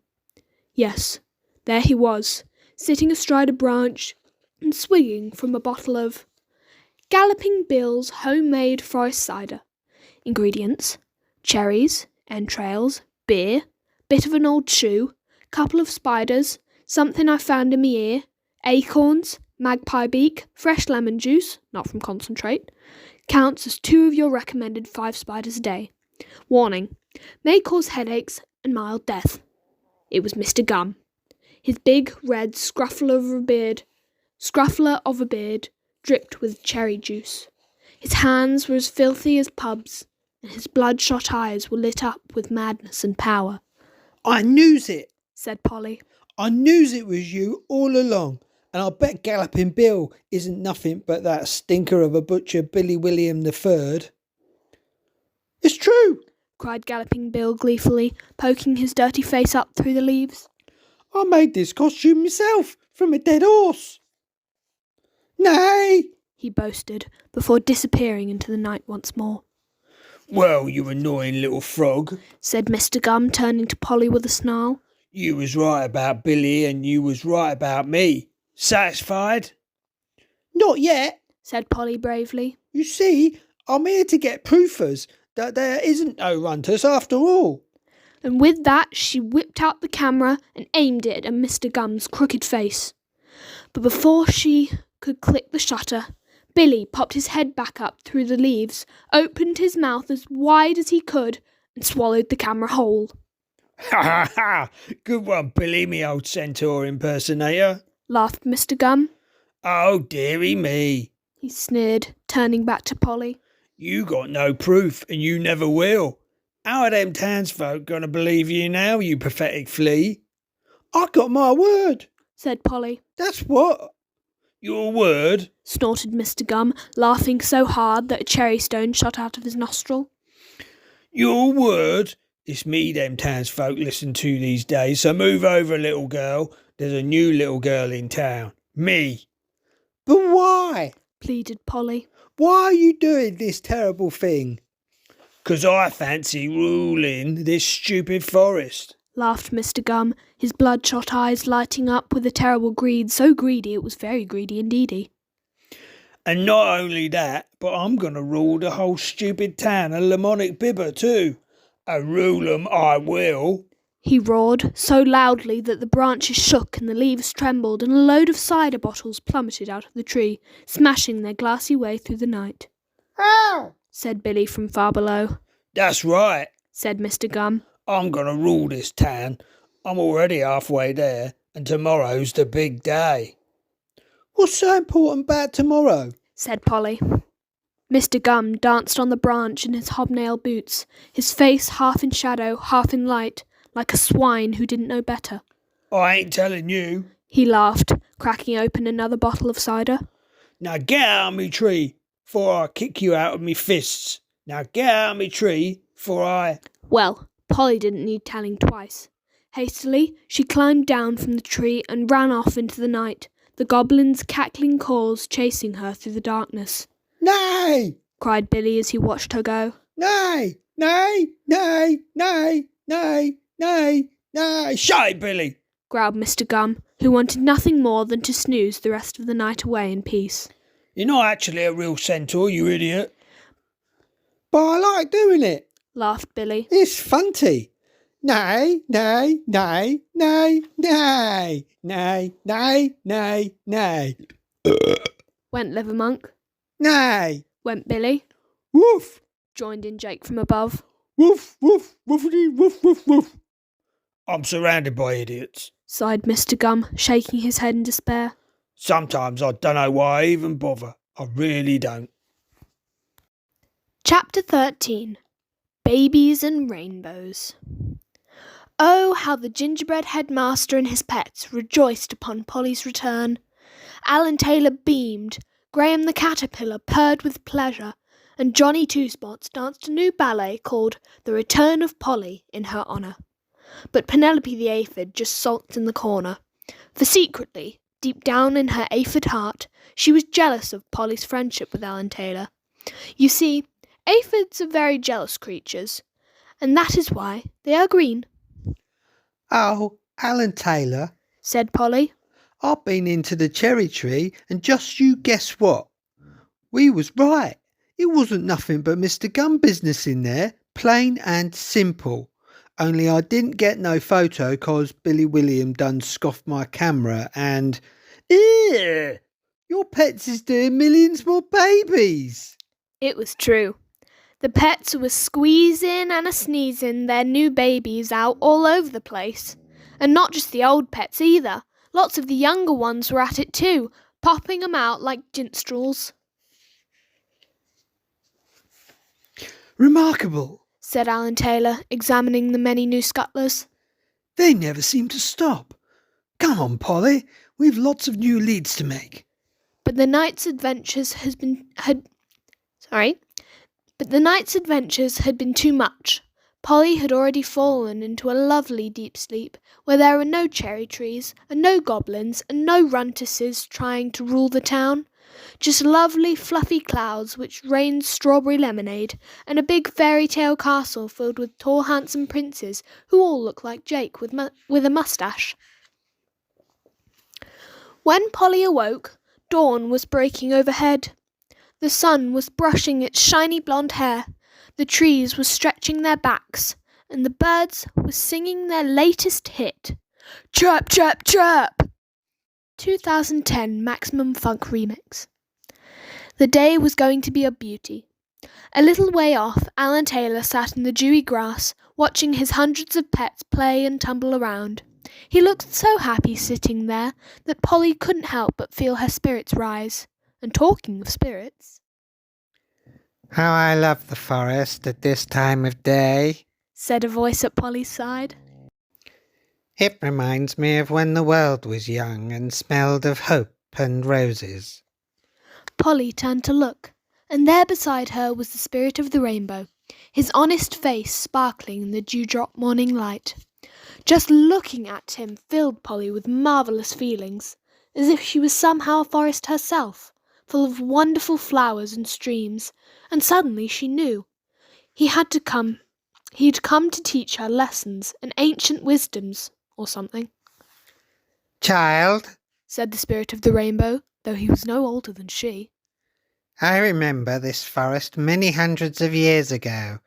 Yes, there he was, sitting astride a branch and swigging from a bottle of Galloping Bill's homemade forest cider. Ingredients: cherries, entrails, beer, bit of an old shoe, couple of spiders, something I found in me ear, acorns, magpie beak, fresh lemon juice, not from concentrate. Counts as 2 of your recommended 5 spiders a day. Warning: may cause headaches and mild death. It was Mr. Gum. His big, red scruffler of a beard dripped with cherry juice. His hands were as filthy as pubs, and his bloodshot eyes were lit up with madness and power. I knews it, said Polly. I knews it was you all along, and I'll bet Galloping Bill isn't nothing but that stinker of a butcher Billy William III. It's true, cried Galloping Bill gleefully, poking his dirty face up through the leaves. I made this costume myself from a dead horse. Nay, he boasted, before disappearing into the night once more. Well, you annoying little frog, said Mr. Gum, turning to Polly with a snarl. You was right about Billy and you was right about me. Satisfied? Not yet, said Polly bravely. You see, I'm here to get proofers that there isn't no Runtus after all. And with that she whipped out the camera and aimed it at Mr. Gum's crooked face. But before she could click the shutter, Billy popped his head back up through the leaves, opened his mouth as wide as he could, and swallowed the camera whole. Ha ha ha! Good one, Billy, me old centaur impersonator, laughed Mr. Gum. Oh, dearie me, he sneered, turning back to Polly. You got no proof, and you never will. How are them townsfolk going to believe you now, you pathetic flea? I got my word, said Polly. That's what. Your word? Snorted Mr. Gum, laughing so hard that a cherry stone shot out of his nostril. Your word? It's me them townsfolk listen to these days, so move over, little girl. There's a new little girl in town. Me. But why? Pleaded Polly. Why are you doing this terrible thing? 'Cause I fancy ruling this stupid forest, laughed Mr. Gum, his bloodshot eyes lighting up with a terrible greed, so greedy it was very greedy indeedy. And not only that, but I'm going to rule the whole stupid town of Lamonic Bibber too. And rule 'em I will. He roared, so loudly that the branches shook and the leaves trembled and a load of cider bottles plummeted out of the tree, smashing their glassy way through the night. Ow! said Billy from far below. That's right, said Mr. Gum. I'm going to rule this town. I'm already halfway there, and tomorrow's the big day. What's so important about tomorrow? said Polly. Mr. Gum danced on the branch in his hobnail boots, his face half in shadow, half in light, like a swine who didn't know better. I ain't telling you. He laughed, cracking open another bottle of cider. Now get out of me tree, for I kick you out of me fists. Now get out of me tree, for I... Well, Polly didn't need telling twice. Hastily, she climbed down from the tree and ran off into the night, the goblin's cackling calls chasing her through the darkness. Nay! cried Billy as he watched her go. Nay! Nay! Nay! Nay! Nay! Nay! Nay! Shut it, Billy! growled Mr. Gum, who wanted nothing more than to snooze the rest of the night away in peace. You're not actually a real centaur, you idiot. But I like doing it, laughed Billy. It's funty. Nay, nay, nay, nay, nay, nay, nay, nay, nay. Went Livermonk. Nay. Went Billy. Woof. Joined in Jake from above. Woof, woof, woofity, woof, woof, woof. I'm surrounded by idiots. Sighed Mr. Gum, shaking his head in despair. Sometimes I don't know why I even bother. I really don't. Chapter 13. Babies and Rainbows. Oh, how the gingerbread headmaster and his pets rejoiced upon Polly's return. Alan Taylor beamed, Graham the caterpillar purred with pleasure, and Johnny Two-Spots danced a new ballet called The Return of Polly in her honour. But Penelope the aphid just sulked in the corner, for secretly, deep down in her aphid heart, she was jealous of Polly's friendship with Alan Taylor. You see, aphids are very jealous creatures, and that is why they are green. Oh, Alan Taylor, Said Polly. I've been into the cherry tree and just you guess what? We was right. It wasn't nothing but Mr. Gun business in there, plain and simple. Only I didn't get no photo 'cause Billy William done scoffed my camera and... Ew! Your pets is doing millions more babies. It was true. The pets were squeezing and a-sneezing their new babies out all over the place. And not just the old pets either. Lots of the younger ones were at it too, popping 'em out like ginstrels. Remarkable, Said Alan Taylor, examining the many new scuttlers. they never seem to stop. Come on, Polly, we've lots of new leads to make. But the night's adventures had been too much. Polly had already fallen into a lovely deep sleep, where there were no cherry trees, and no goblins, and no runtuses trying to rule the town. Just lovely fluffy clouds which rained strawberry lemonade, and a big fairy tale castle filled with tall handsome princes who all looked like Jake with a moustache. When Polly awoke, dawn was breaking overhead. The sun was brushing its shiny blonde hair, the trees were stretching their backs, and the birds were singing their latest hit, Chirp, Chirp, Chirp! 2010 Maximum Funk Remix. The day was going to be a beauty. A little way off, Alan Taylor sat in the dewy grass, watching his hundreds of pets play and tumble around. He looked so happy sitting there that Polly couldn't help but feel her spirits rise. And talking of spirits... How I love the forest at this time of day, said a voice at Polly's side. It reminds me of when the world was young and smelled of hope and roses. Polly turned to look, and there beside her was the spirit of the rainbow, his honest face sparkling in the dewdrop morning light. Just looking at him filled Polly with marvellous feelings, as if she was somehow a forest herself, full of wonderful flowers and streams, and suddenly she knew. He'd come to teach her lessons and ancient wisdoms, or something. Child, Said the spirit of the rainbow, though he was no older than she. I remember this forest many hundreds of years ago.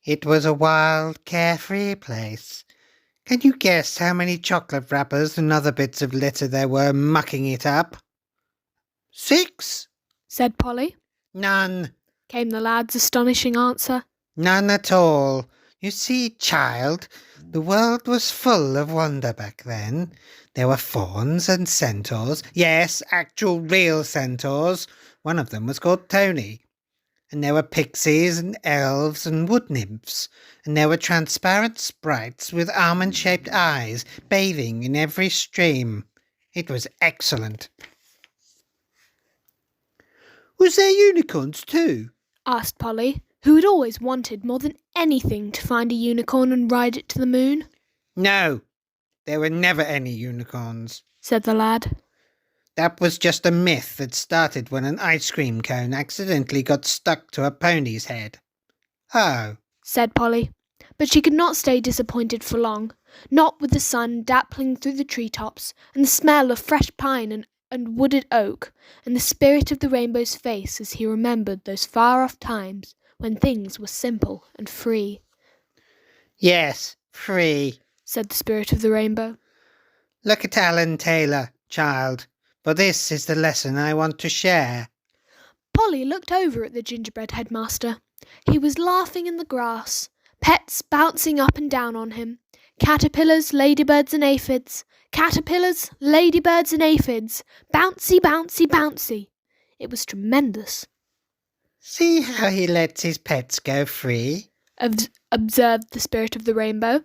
It was a wild, carefree place. Can you guess how many chocolate wrappers and other bits of litter there were mucking it up? 6? Said Polly. None. Came the lad's astonishing answer. None at all. You see, child, the world was full of wonder back then. There were fauns and centaurs. Yes, actual real centaurs. One of them was called Tony. And there were pixies and elves and wood nymphs. And there were transparent sprites with almond-shaped eyes bathing in every stream. It was excellent. Was there unicorns too? Asked Polly, who had always wanted more than anything to find a unicorn and ride it to the moon. No, there were never any unicorns. Said the lad. That was just a myth that started when an ice cream cone accidentally got stuck to a pony's head. Oh, Said Polly. But she could not stay disappointed for long, not with the sun dappling through the treetops, and the smell of fresh pine and wooded oak, and the spirit of the rainbow's face as he remembered those far-off times when things were simple and free. yes, free. Said the spirit of the rainbow. Look at Alan Taylor, child, for this is the lesson I want to share. Polly looked over at the gingerbread headmaster. He was laughing in the grass, pets bouncing up and down on him, caterpillars, ladybirds and aphids, caterpillars, ladybirds and aphids, bouncy, bouncy, bouncy. It was tremendous, See how he lets his pets go free? observed the spirit of the rainbow.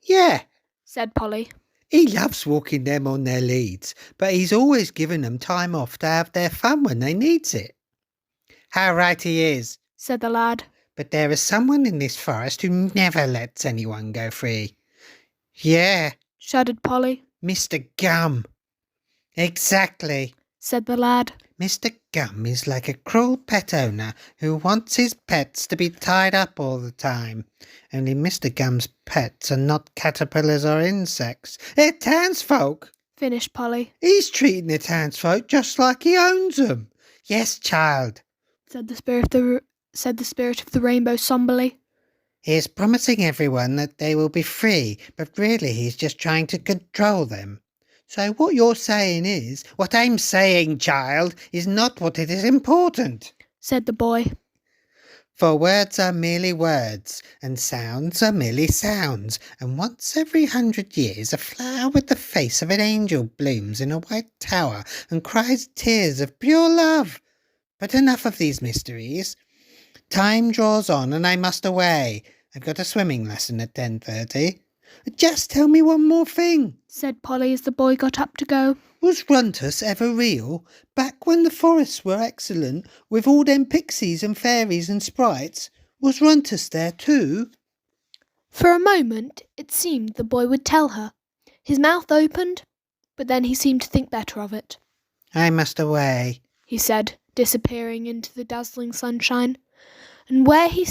Yeah, said Polly. he loves walking them on their leads, but he's always giving them time off to have their fun when they needs it. How right he is, said the lad. but there is someone in this forest who never lets anyone go free. Yeah, shuddered Polly. Mr. Gum. Exactly. Said the lad. Mr. Gum is like a cruel pet owner who wants his pets to be tied up all the time. Only Mr. Gum's pets are not caterpillars or insects. They're townsfolk. Finished Polly. He's treating the townsfolk just like he owns them. Yes, child, said the spirit of the rainbow somberly. He is promising everyone that they will be free, but really he's just trying to control them. So what you're saying is, what I'm saying, child, is not what it is important, said the boy. For words are merely words, and sounds are merely sounds, and once every 100 years a flower with the face of an angel blooms in a white tower and cries tears of pure love. But enough of these mysteries. Time draws on and I must away. I've got a swimming lesson at 10:30. Just tell me one more thing, said Polly as the boy got up to go. Was Runtus ever real? Back when the forests were excellent, with all them pixies and fairies and sprites, was Runtus there too? For a moment it seemed the boy would tell her. His mouth opened, but then he seemed to think better of it. I must away, he said, disappearing into the dazzling sunshine. And where he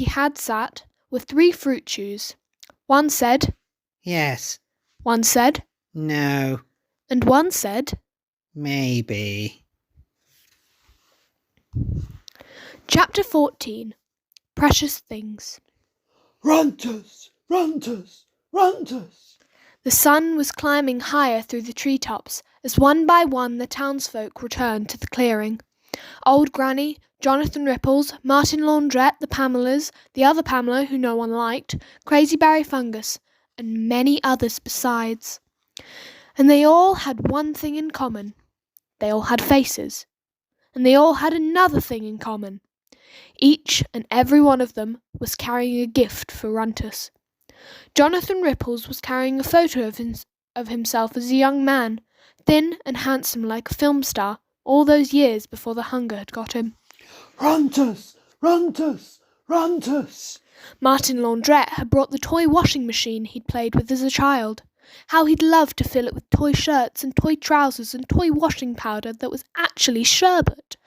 had sat, were 3 fruit shoes. One said, Yes. One said, No. And one said, Maybe. Chapter 14. Precious Things. Runtus! Runtus! Runtus! The sun was climbing higher through the treetops as one by one the townsfolk returned to the clearing. Old Granny, Jonathan Ripples, Martin Laundrette, the Pamelas, the other Pamela who no one liked, Crazy Barry Fungus, and many others besides. And they all had one thing in common. They all had faces. And they all had another thing in common. Each and every one of them was carrying a gift for Runtus. Jonathan Ripples was carrying a photo of himself as a young man, thin and handsome like a film star, all those years before the hunger had got him. Runtus! Runtus! Runtus! Martin Laundrette had brought the toy washing machine he'd played with as a child. How he'd loved to fill it with toy shirts and toy trousers and toy washing powder that was actually sherbet.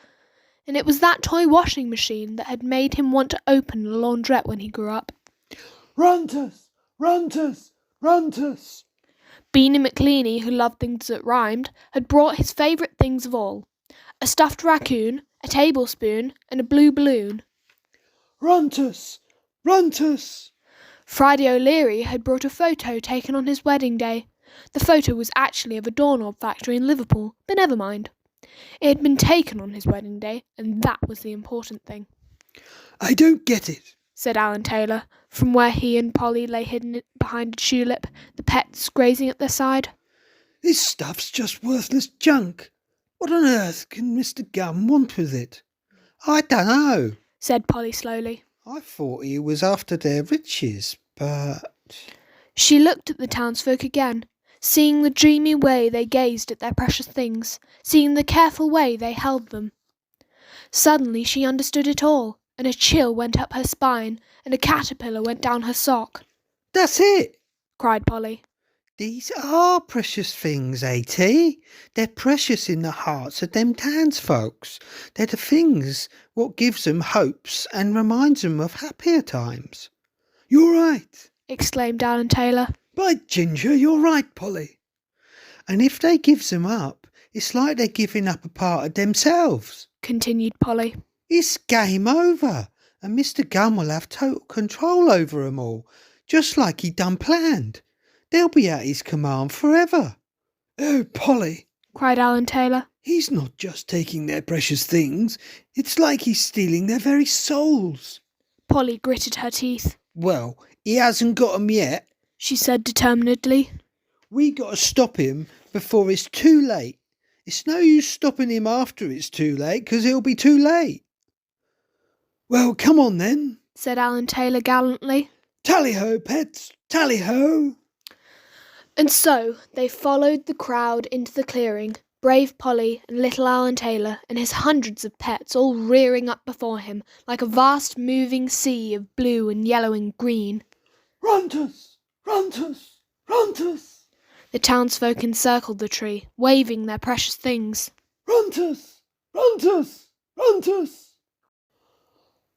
And it was that toy washing machine that had made him want to open a laundrette when he grew up. Runtus! Runtus! Runtus! Beanie McLeany, who loved things that rhymed, had brought his favourite things of all. A stuffed raccoon, a tablespoon, and a blue balloon. Runtus! Runtus! Friday O'Leary had brought a photo taken on his wedding day. The photo was actually of a doorknob factory in Liverpool, but never mind. It had been taken on his wedding day, and that was the important thing. I don't get it, said Alan Taylor, from where he and Polly lay hidden behind a tulip, the pets grazing at their side. This stuff's just worthless junk. What on earth can Mr. Gum want with it? I dunno, said Polly slowly. I thought he was after their riches, but... She looked at the townsfolk again, seeing the dreamy way they gazed at their precious things, seeing the careful way they held them. Suddenly she understood it all, and a chill went up her spine, and a caterpillar went down her sock. That's it, cried Polly. These are precious things, A.T. They're precious in the hearts of them townsfolks. They're the things what gives them hopes and reminds them of happier times. You're right, exclaimed Alan Taylor. By ginger, you're right, Polly. And if they gives them up, it's like they're giving up a part of themselves, continued Polly. It's game over, and Mr. Gum will have total control over them all, just like he done planned. They'll be at his command forever. Oh, Polly, cried Alan Taylor. He's not just taking their precious things. It's like he's stealing their very souls. Polly gritted her teeth. Well, he hasn't got 'em yet, she said determinedly. We got to stop him before it's too late. It's no use stopping him after it's too late, because it'll be too late. Well, come on then, said Alan Taylor gallantly. Tally-ho, pets, tally-ho. And so they followed the crowd into the clearing, brave Polly and little Alan Taylor and his hundreds of pets all rearing up before him like a vast moving sea of blue and yellow and green. Runters, runters, runters, The townsfolk encircled the tree, waving their precious things. runters, runters, runters.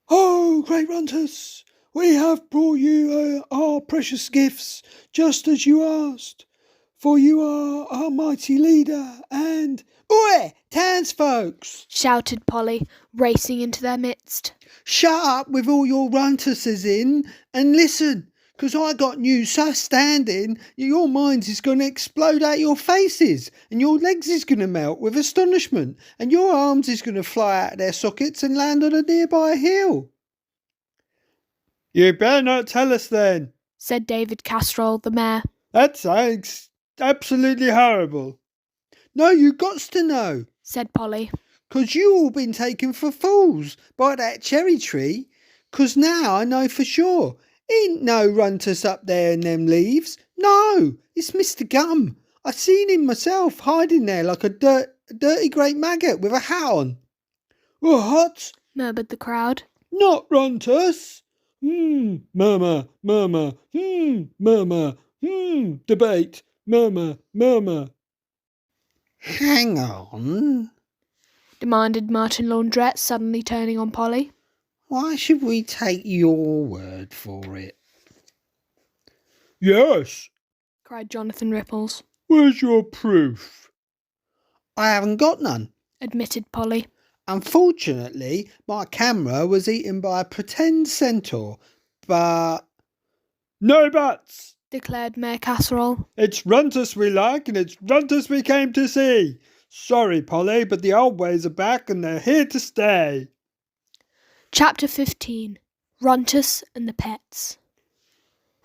Oh, great runters, we have brought you our precious gifts, just as you asked. For you are our mighty leader and... Oi, townsfolks! Shouted Polly, racing into their midst. Shut up with all your runtuses in and listen, 'cause I got news so standing your minds is going to explode out your faces and your legs is going to melt with astonishment and your arms is going to fly out of their sockets and land on a nearby hill. You better not tell us then, Said David Castrol, the mayor. that sounds absolutely horrible. No, you gots to know, Said Polly. 'Cause you all been taken for fools by that cherry tree. 'Cause now I know for sure. Ain't no runtus up there in them leaves. No, it's Mr. Gum. I seen him myself hiding there like a dirty great maggot with a hat on. What? Murmured the crowd. Not runtus? Murmur, murmur, murmur, debate, murmur, murmur. Hang on. Demanded Martin Laundrette, suddenly turning on Polly. Why should we take your word for it? Yes, Cried Jonathan Ripples. where's your proof? I haven't got none. Admitted Polly. Unfortunately, my camera was eaten by a pretend centaur, but... No buts! Declared Mayor Casserole. It's Runtus we like, and it's Runtus we came to see. Sorry, Polly, but the old ways are back, and they're here to stay. Chapter 15. Runtus and the Pets.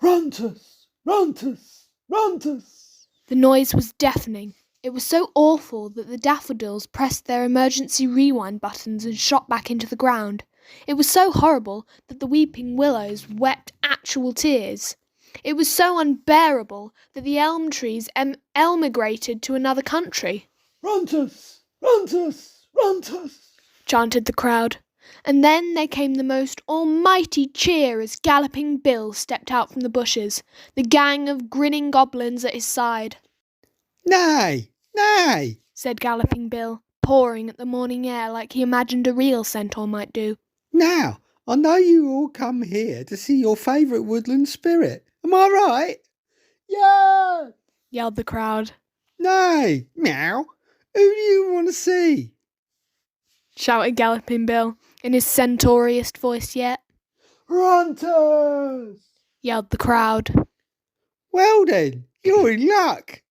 Runtus! Runtus! Runtus! The noise was deafening. It was so awful that the daffodils pressed their emergency rewind buttons and shot back into the ground. It was so horrible that the weeping willows wept actual tears. It was so unbearable that the elm trees emigrated to another country. Runtus! Runtus! Runtus! Chanted the crowd. And then there came the most almighty cheer as Galloping Bill stepped out from the bushes, the gang of grinning goblins at his side. Nay! Nay! Said Galloping Bill, pawing at the morning air like he imagined a real centaur might do. Now, I know you all come here to see your favourite woodland spirit. Am I right? Yeah! Yelled the crowd. Nay! Meow! Who do you want to see? Shouted Galloping Bill, in his centauriest voice yet. Runters! Yelled the crowd. Well then, you're in luck.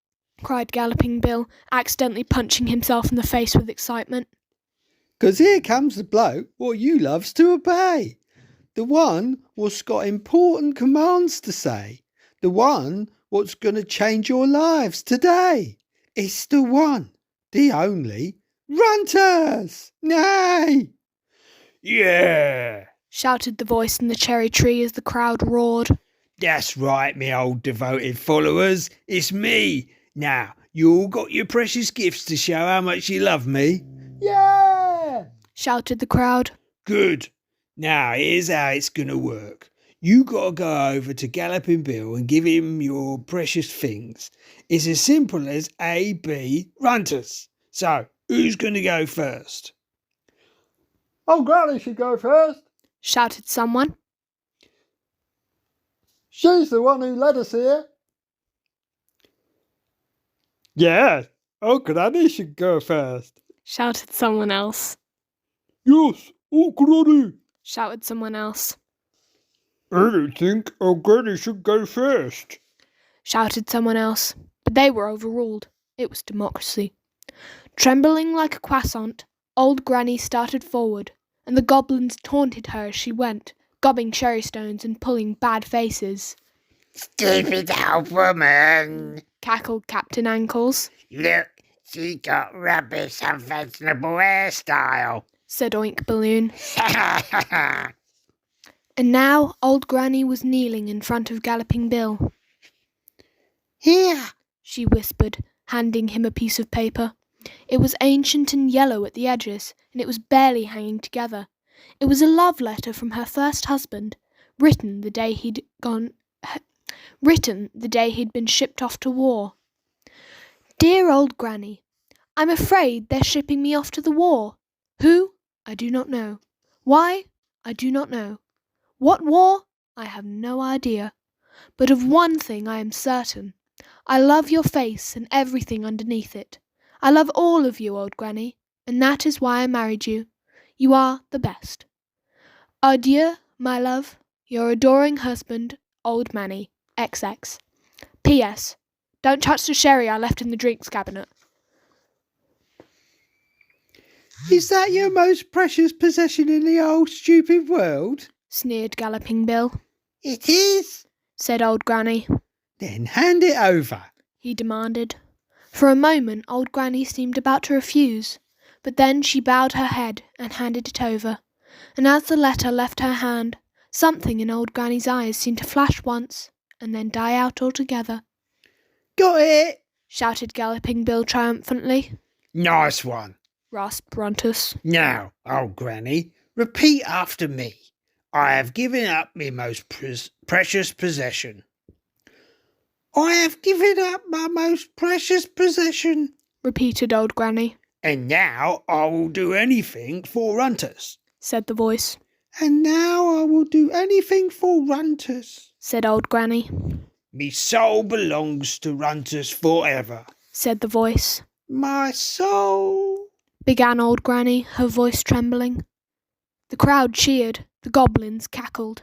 Cried Galloping Bill, accidentally punching himself in the face with excitement. 'Cause here comes the bloke what you loves to obey. The one what's got important commands to say. The one what's going to change your lives today. It's the one, the only, Runters! Nay! Yeah! Shouted the voice in the cherry tree as the crowd roared. That's right, me old devoted followers. It's me. Now, you all got your precious gifts to show how much you love me. Yeah! Shouted the crowd. Good. Now, here's how it's going to work. You got to go over to Galloping Bill and give him your precious things. It's as simple as A, B, Runters. So, who's going to go first? Oh, Granny should go first. Shouted someone. She's the one who led us here. Yeah, oh, Granny should go first. Shouted someone else. Yes, oh, Granny. Shouted someone else. I don't think our Granny should go first. Shouted someone else. But they were overruled. It was democracy. Trembling like a croissant, old Granny started forward, and the goblins taunted her as she went, gobbing cherry stones and pulling bad faces. Stupid old woman. Cackled Captain Ankles. Look, she got rubbish, unfashionable hairstyle. Said Oink Balloon. And now old Granny was kneeling in front of Galloping Bill. Here, She whispered, handing him a piece of paper. It was ancient and yellow at the edges, and it was barely hanging together. It was a love letter from her first husband, written the day he'd been shipped off to war. Dear old Granny, I'm afraid they're shipping me off to the war. Who? I do not know. Why? I do not know. What war? I have no idea. But of one thing I am certain. I love your face and everything underneath it. I love all of you, old Granny, and that is why I married you. You are the best. Adieu, my love, your adoring husband, Old Manny, XX. P.S. Don't touch the sherry I left in the drinks cabinet. Is that your most precious possession in the whole stupid world? Sneered Galloping Bill. it is. Said old Granny. Then hand it over. He demanded. For a moment old Granny seemed about to refuse, but then she bowed her head and handed it over, and as the letter left her hand, something in old Granny's eyes seemed to flash once, and then die out altogether. Got it! Shouted Galloping Bill triumphantly. Nice one. Rasped Bruntus. Now, old Granny, repeat after me. I have given up my most precious possession. I have given up my most precious possession. Repeated old Granny. And now I will do anything for Runters. Said the voice. And now I will do anything for Runters. Said old Granny. Me soul belongs to Runters forever. Said the voice. My soul. Began old Granny, her voice trembling. The crowd cheered. The goblins cackled.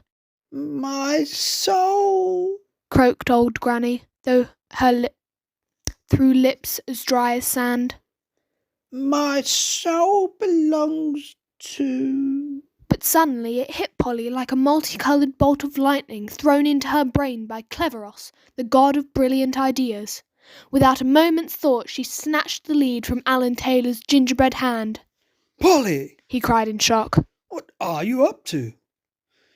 My soul. Croaked old Granny, though through lips as dry as sand. My soul belongs to... But suddenly it hit Polly like a multicoloured bolt of lightning thrown into her brain by Cleveros, the god of brilliant ideas. Without a moment's thought she snatched the lead from Alan Taylor's gingerbread hand. Polly, He cried in shock. what are you up to?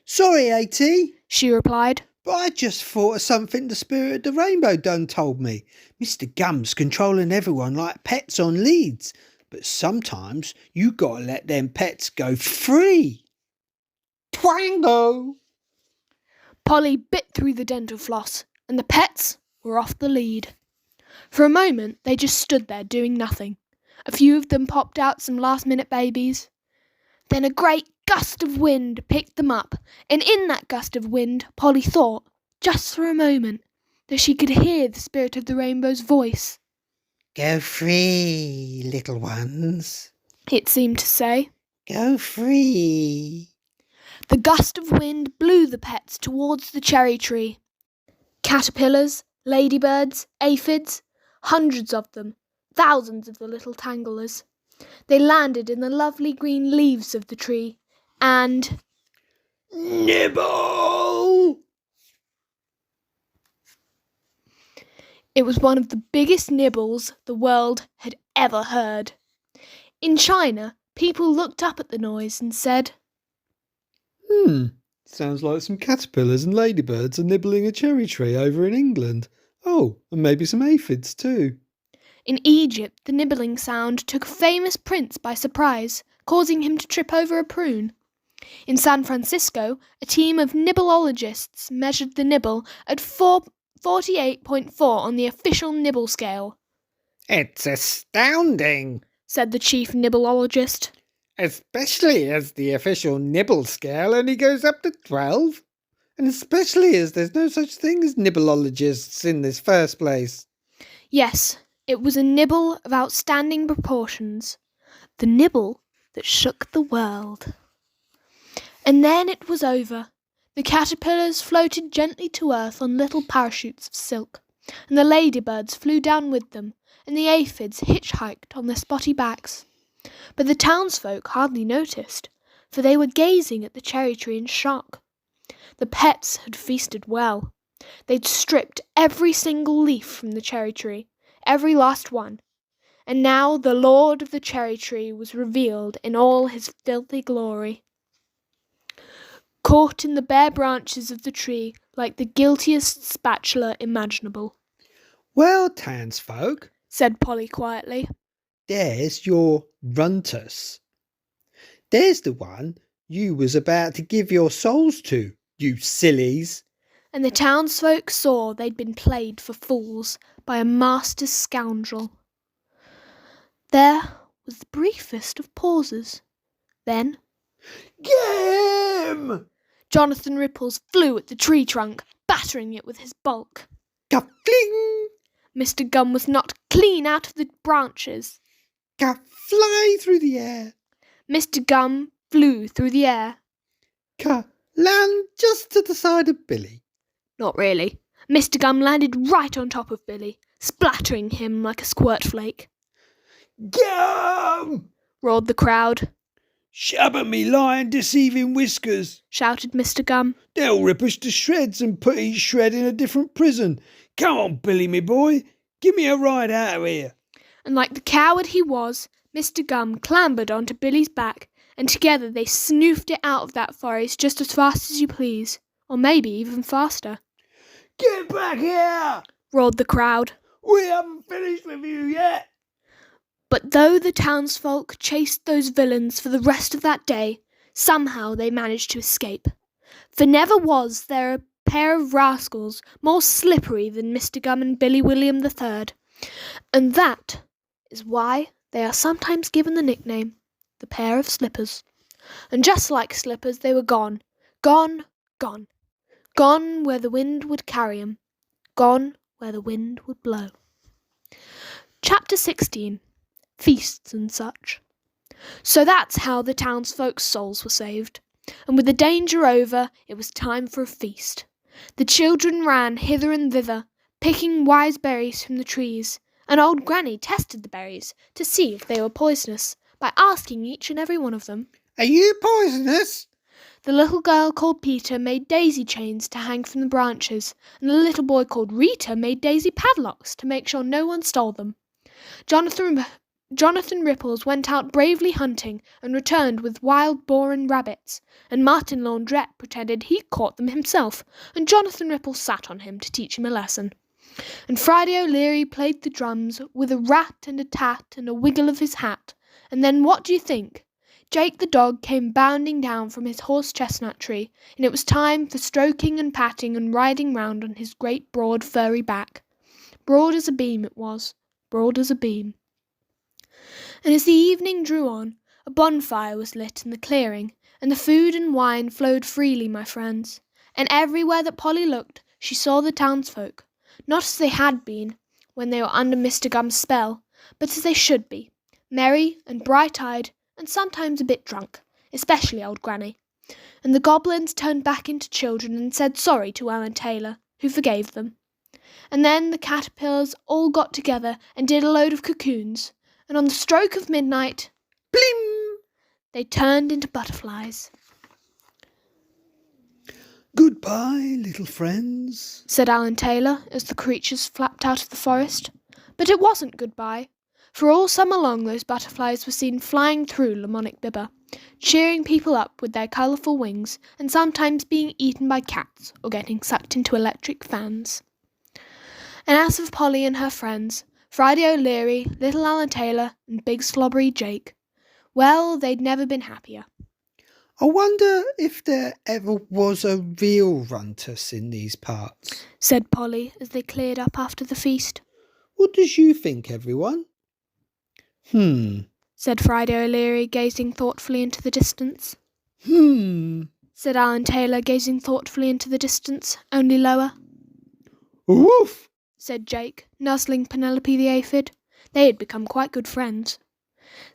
Sorry, A.T., She replied. but I just thought of something the Spirit of the Rainbow done told me. Mr. Gum's controlling everyone like pets on leads, but sometimes you gotta let them pets go free. Twango! Polly bit through the dental floss, and the pets were off the lead. For a moment they just stood there doing nothing. A few of them popped out some last-minute babies. Then a great gust of wind picked them up, and in that gust of wind Polly thought, just for a moment, that she could hear the Spirit of the Rainbow's voice. Go free, little ones. It seemed to say. Go free. The gust of wind blew the pets towards the cherry tree. Caterpillars, ladybirds, aphids, hundreds of them, thousands of the little tanglers. They landed in the lovely green leaves of the tree, and... Nibble! It was one of the biggest nibbles the world had ever heard. In China, people looked up at the noise and said, Sounds like some caterpillars and ladybirds are nibbling a cherry tree over in England. Oh, and maybe some aphids too. In Egypt, the nibbling sound took a famous prince by surprise, causing him to trip over a prune. In San Francisco, a team of nibbleologists measured the nibble at 48.4 on the official nibble scale. It's astounding, Said the chief nibbleologist. especially as the official nibble scale only goes up to 12. And especially as there's no such thing as nibbleologists in this first place. Yes, it was a nibble of outstanding proportions. The nibble that shook the world. And then it was over. The caterpillars floated gently to earth on little parachutes of silk, and the ladybirds flew down with them, and the aphids hitchhiked on their spotty backs. But the townsfolk hardly noticed, for they were gazing at the cherry tree in shock. The pets had feasted well. They'd stripped every single leaf from the cherry tree, every last one, and now the Lord of the cherry tree was revealed in all his filthy glory. caught in the bare branches of the tree like the guiltiest spatula imaginable. Well, townsfolk, Said Polly quietly. there's your runtus. There's the one you was about to give your souls to, you sillies. And the townsfolk saw they'd been played for fools by a master scoundrel. There was the briefest of pauses. Then Get him! Jonathan Ripples flew at the tree trunk, battering it with his bulk. Ka-fling! Mr. Gum was knocked clean out of the branches. Ka-fly through the air. Mr. Gum flew through the air. Ka-land just to the side of Billy. Not really. Mr. Gum landed right on top of Billy, splattering him like a squirt flake. Get him! Roared the crowd. Shut up, me lying, deceiving whiskers. Shouted Mr. Gum. They'll rip us to shreds and put each shred in a different prison. Come on, Billy, me boy. Give me a ride out of here. And like the coward he was, Mr. Gum clambered onto Billy's back, and together they snoofed it out of that forest just as fast as you please, or maybe even faster. Get back here! Roared the crowd. We haven't finished with you yet. But though the townsfolk chased those villains for the rest of that day, somehow they managed to escape. For never was there a pair of rascals more slippery than Mr. Gum and Billy William III, and that is why they are sometimes given the nickname the pair of slippers. And just like slippers, they were gone, gone, gone, gone where the wind would carry 'em, gone where the wind would blow. Chapter 16. Feasts and such. So that's how the townsfolk's souls were saved. And with the danger over, it was time for a feast. The children ran hither and thither, picking wise berries from the trees, and old Granny tested the berries to see if they were poisonous by asking each and every one of them. Are you poisonous? The little girl called Peter made daisy chains to hang from the branches, and the little boy called Rita made daisy padlocks to make sure no one stole them. Jonathan Ripples went out bravely hunting and returned with wild boar and rabbits, and Martin Laundrette pretended he caught them himself, and Jonathan Ripples sat on him to teach him a lesson. And Friday O'Leary played the drums with a rat and a tat and a wiggle of his hat, and then what do you think? Jake the dog came bounding down from his horse-chestnut tree, and it was time for stroking and patting and riding round on his great broad furry back. Broad as a beam it was, broad as a beam. And as the evening drew on, a bonfire was lit in the clearing, and the food and wine flowed freely, my friends. And everywhere that Polly looked, she saw the townsfolk, not as they had been when they were under Mr. Gum's spell, but as they should be, merry and bright-eyed, and sometimes a bit drunk, especially old Granny. And the goblins turned back into children and said sorry to Ellen Taylor, who forgave them. And then the caterpillars all got together and did a load of cocoons, and on the stroke of midnight, blim, they turned into butterflies. Goodbye, little friends. Said Alan Taylor as the creatures flapped out of the forest. But it wasn't goodbye, for all summer long those butterflies were seen flying through Lamonic Bibber, cheering people up with their colourful wings, and sometimes being eaten by cats or getting sucked into electric fans. And as for Polly and her friends, Friday O'Leary, little Alan Taylor, and big slobbery Jake, well, they'd never been happier. I wonder if there ever was a real runtus in these parts, Said Polly as they cleared up after the feast. What does you think, everyone? Said Friday O'Leary, gazing thoughtfully into the distance. Said Alan Taylor, gazing thoughtfully into the distance, only lower. Woof! Said Jake, nuzzling Penelope the aphid. They had become quite good friends.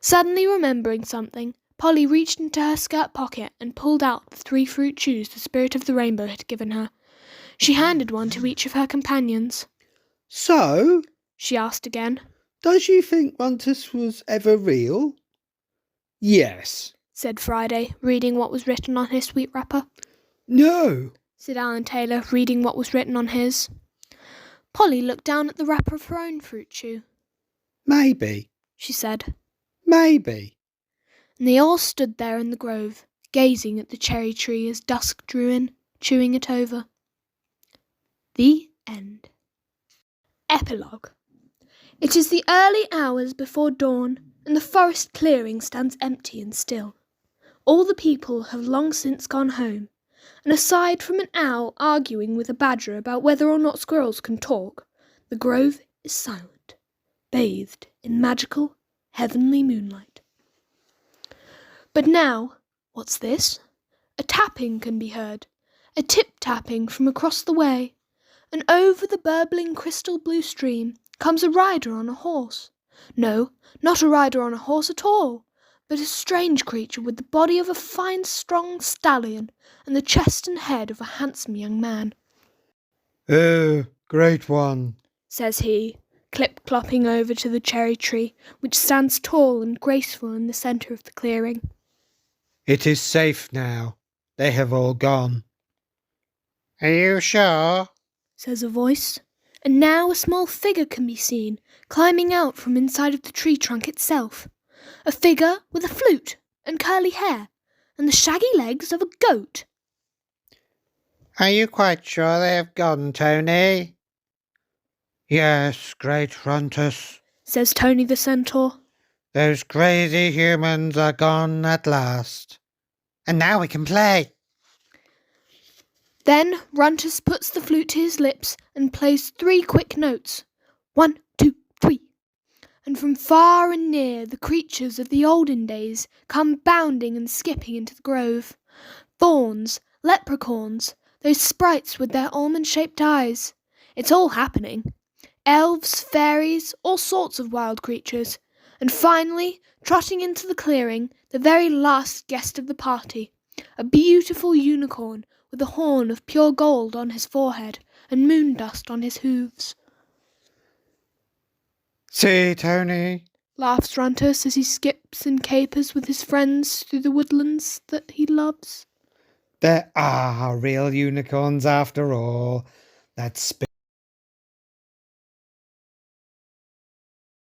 Suddenly remembering something, Polly reached into her skirt pocket and pulled out the 3 fruit chews the Spirit of the Rainbow had given her. She handed one to each of her companions. So, She asked again. does you think runtus was ever real? Yes. Said Friday, reading what was written on his sweet wrapper. No. Said Alan Taylor, reading what was written on his. Polly looked down at the wrapper of her own fruit chew. Maybe. She said, Maybe. and they all stood there in the grove, gazing at the cherry tree as dusk drew in, chewing it over. The end. Epilogue. It is the early hours before dawn, and the forest clearing stands empty and still. All the people have long since gone home, and aside from an owl arguing with a badger about whether or not squirrels can talk, the grove is silent, bathed in magical, heavenly moonlight. But now, what's this? A tapping can be heard, a tip-tapping from across the way, and over the burbling crystal blue stream comes a rider on a horse. No, not a rider on a horse at all, but a strange creature with the body of a fine strong stallion and the chest and head of a handsome young man. "Oh, great one," says he, clip-clopping over to the cherry tree, which stands tall and graceful in the centre of the clearing. "It is safe now. They have all gone." Are you sure? Says a voice, and now a small figure can be seen climbing out from inside of the tree trunk itself. A figure with a flute and curly hair and the shaggy legs of a goat. Are you quite sure they have gone, Tony? Yes, great Runtus. Says Tony the centaur. Those crazy humans are gone at last. And now we can play. Then Runtus puts the flute to his lips and plays 3 quick notes. 1, 2, 3. And from far and near the creatures of the olden days come bounding and skipping into the grove. Fauns, leprechauns, those sprites with their almond-shaped eyes. It's all happening. Elves, fairies, all sorts of wild creatures. And finally, trotting into the clearing, the very last guest of the party, a beautiful unicorn with a horn of pure gold on his forehead and moon dust on his hooves. See, Tony? Laughs Runtus as he skips and capers with his friends through the woodlands that he loves. There are real unicorns after all. That's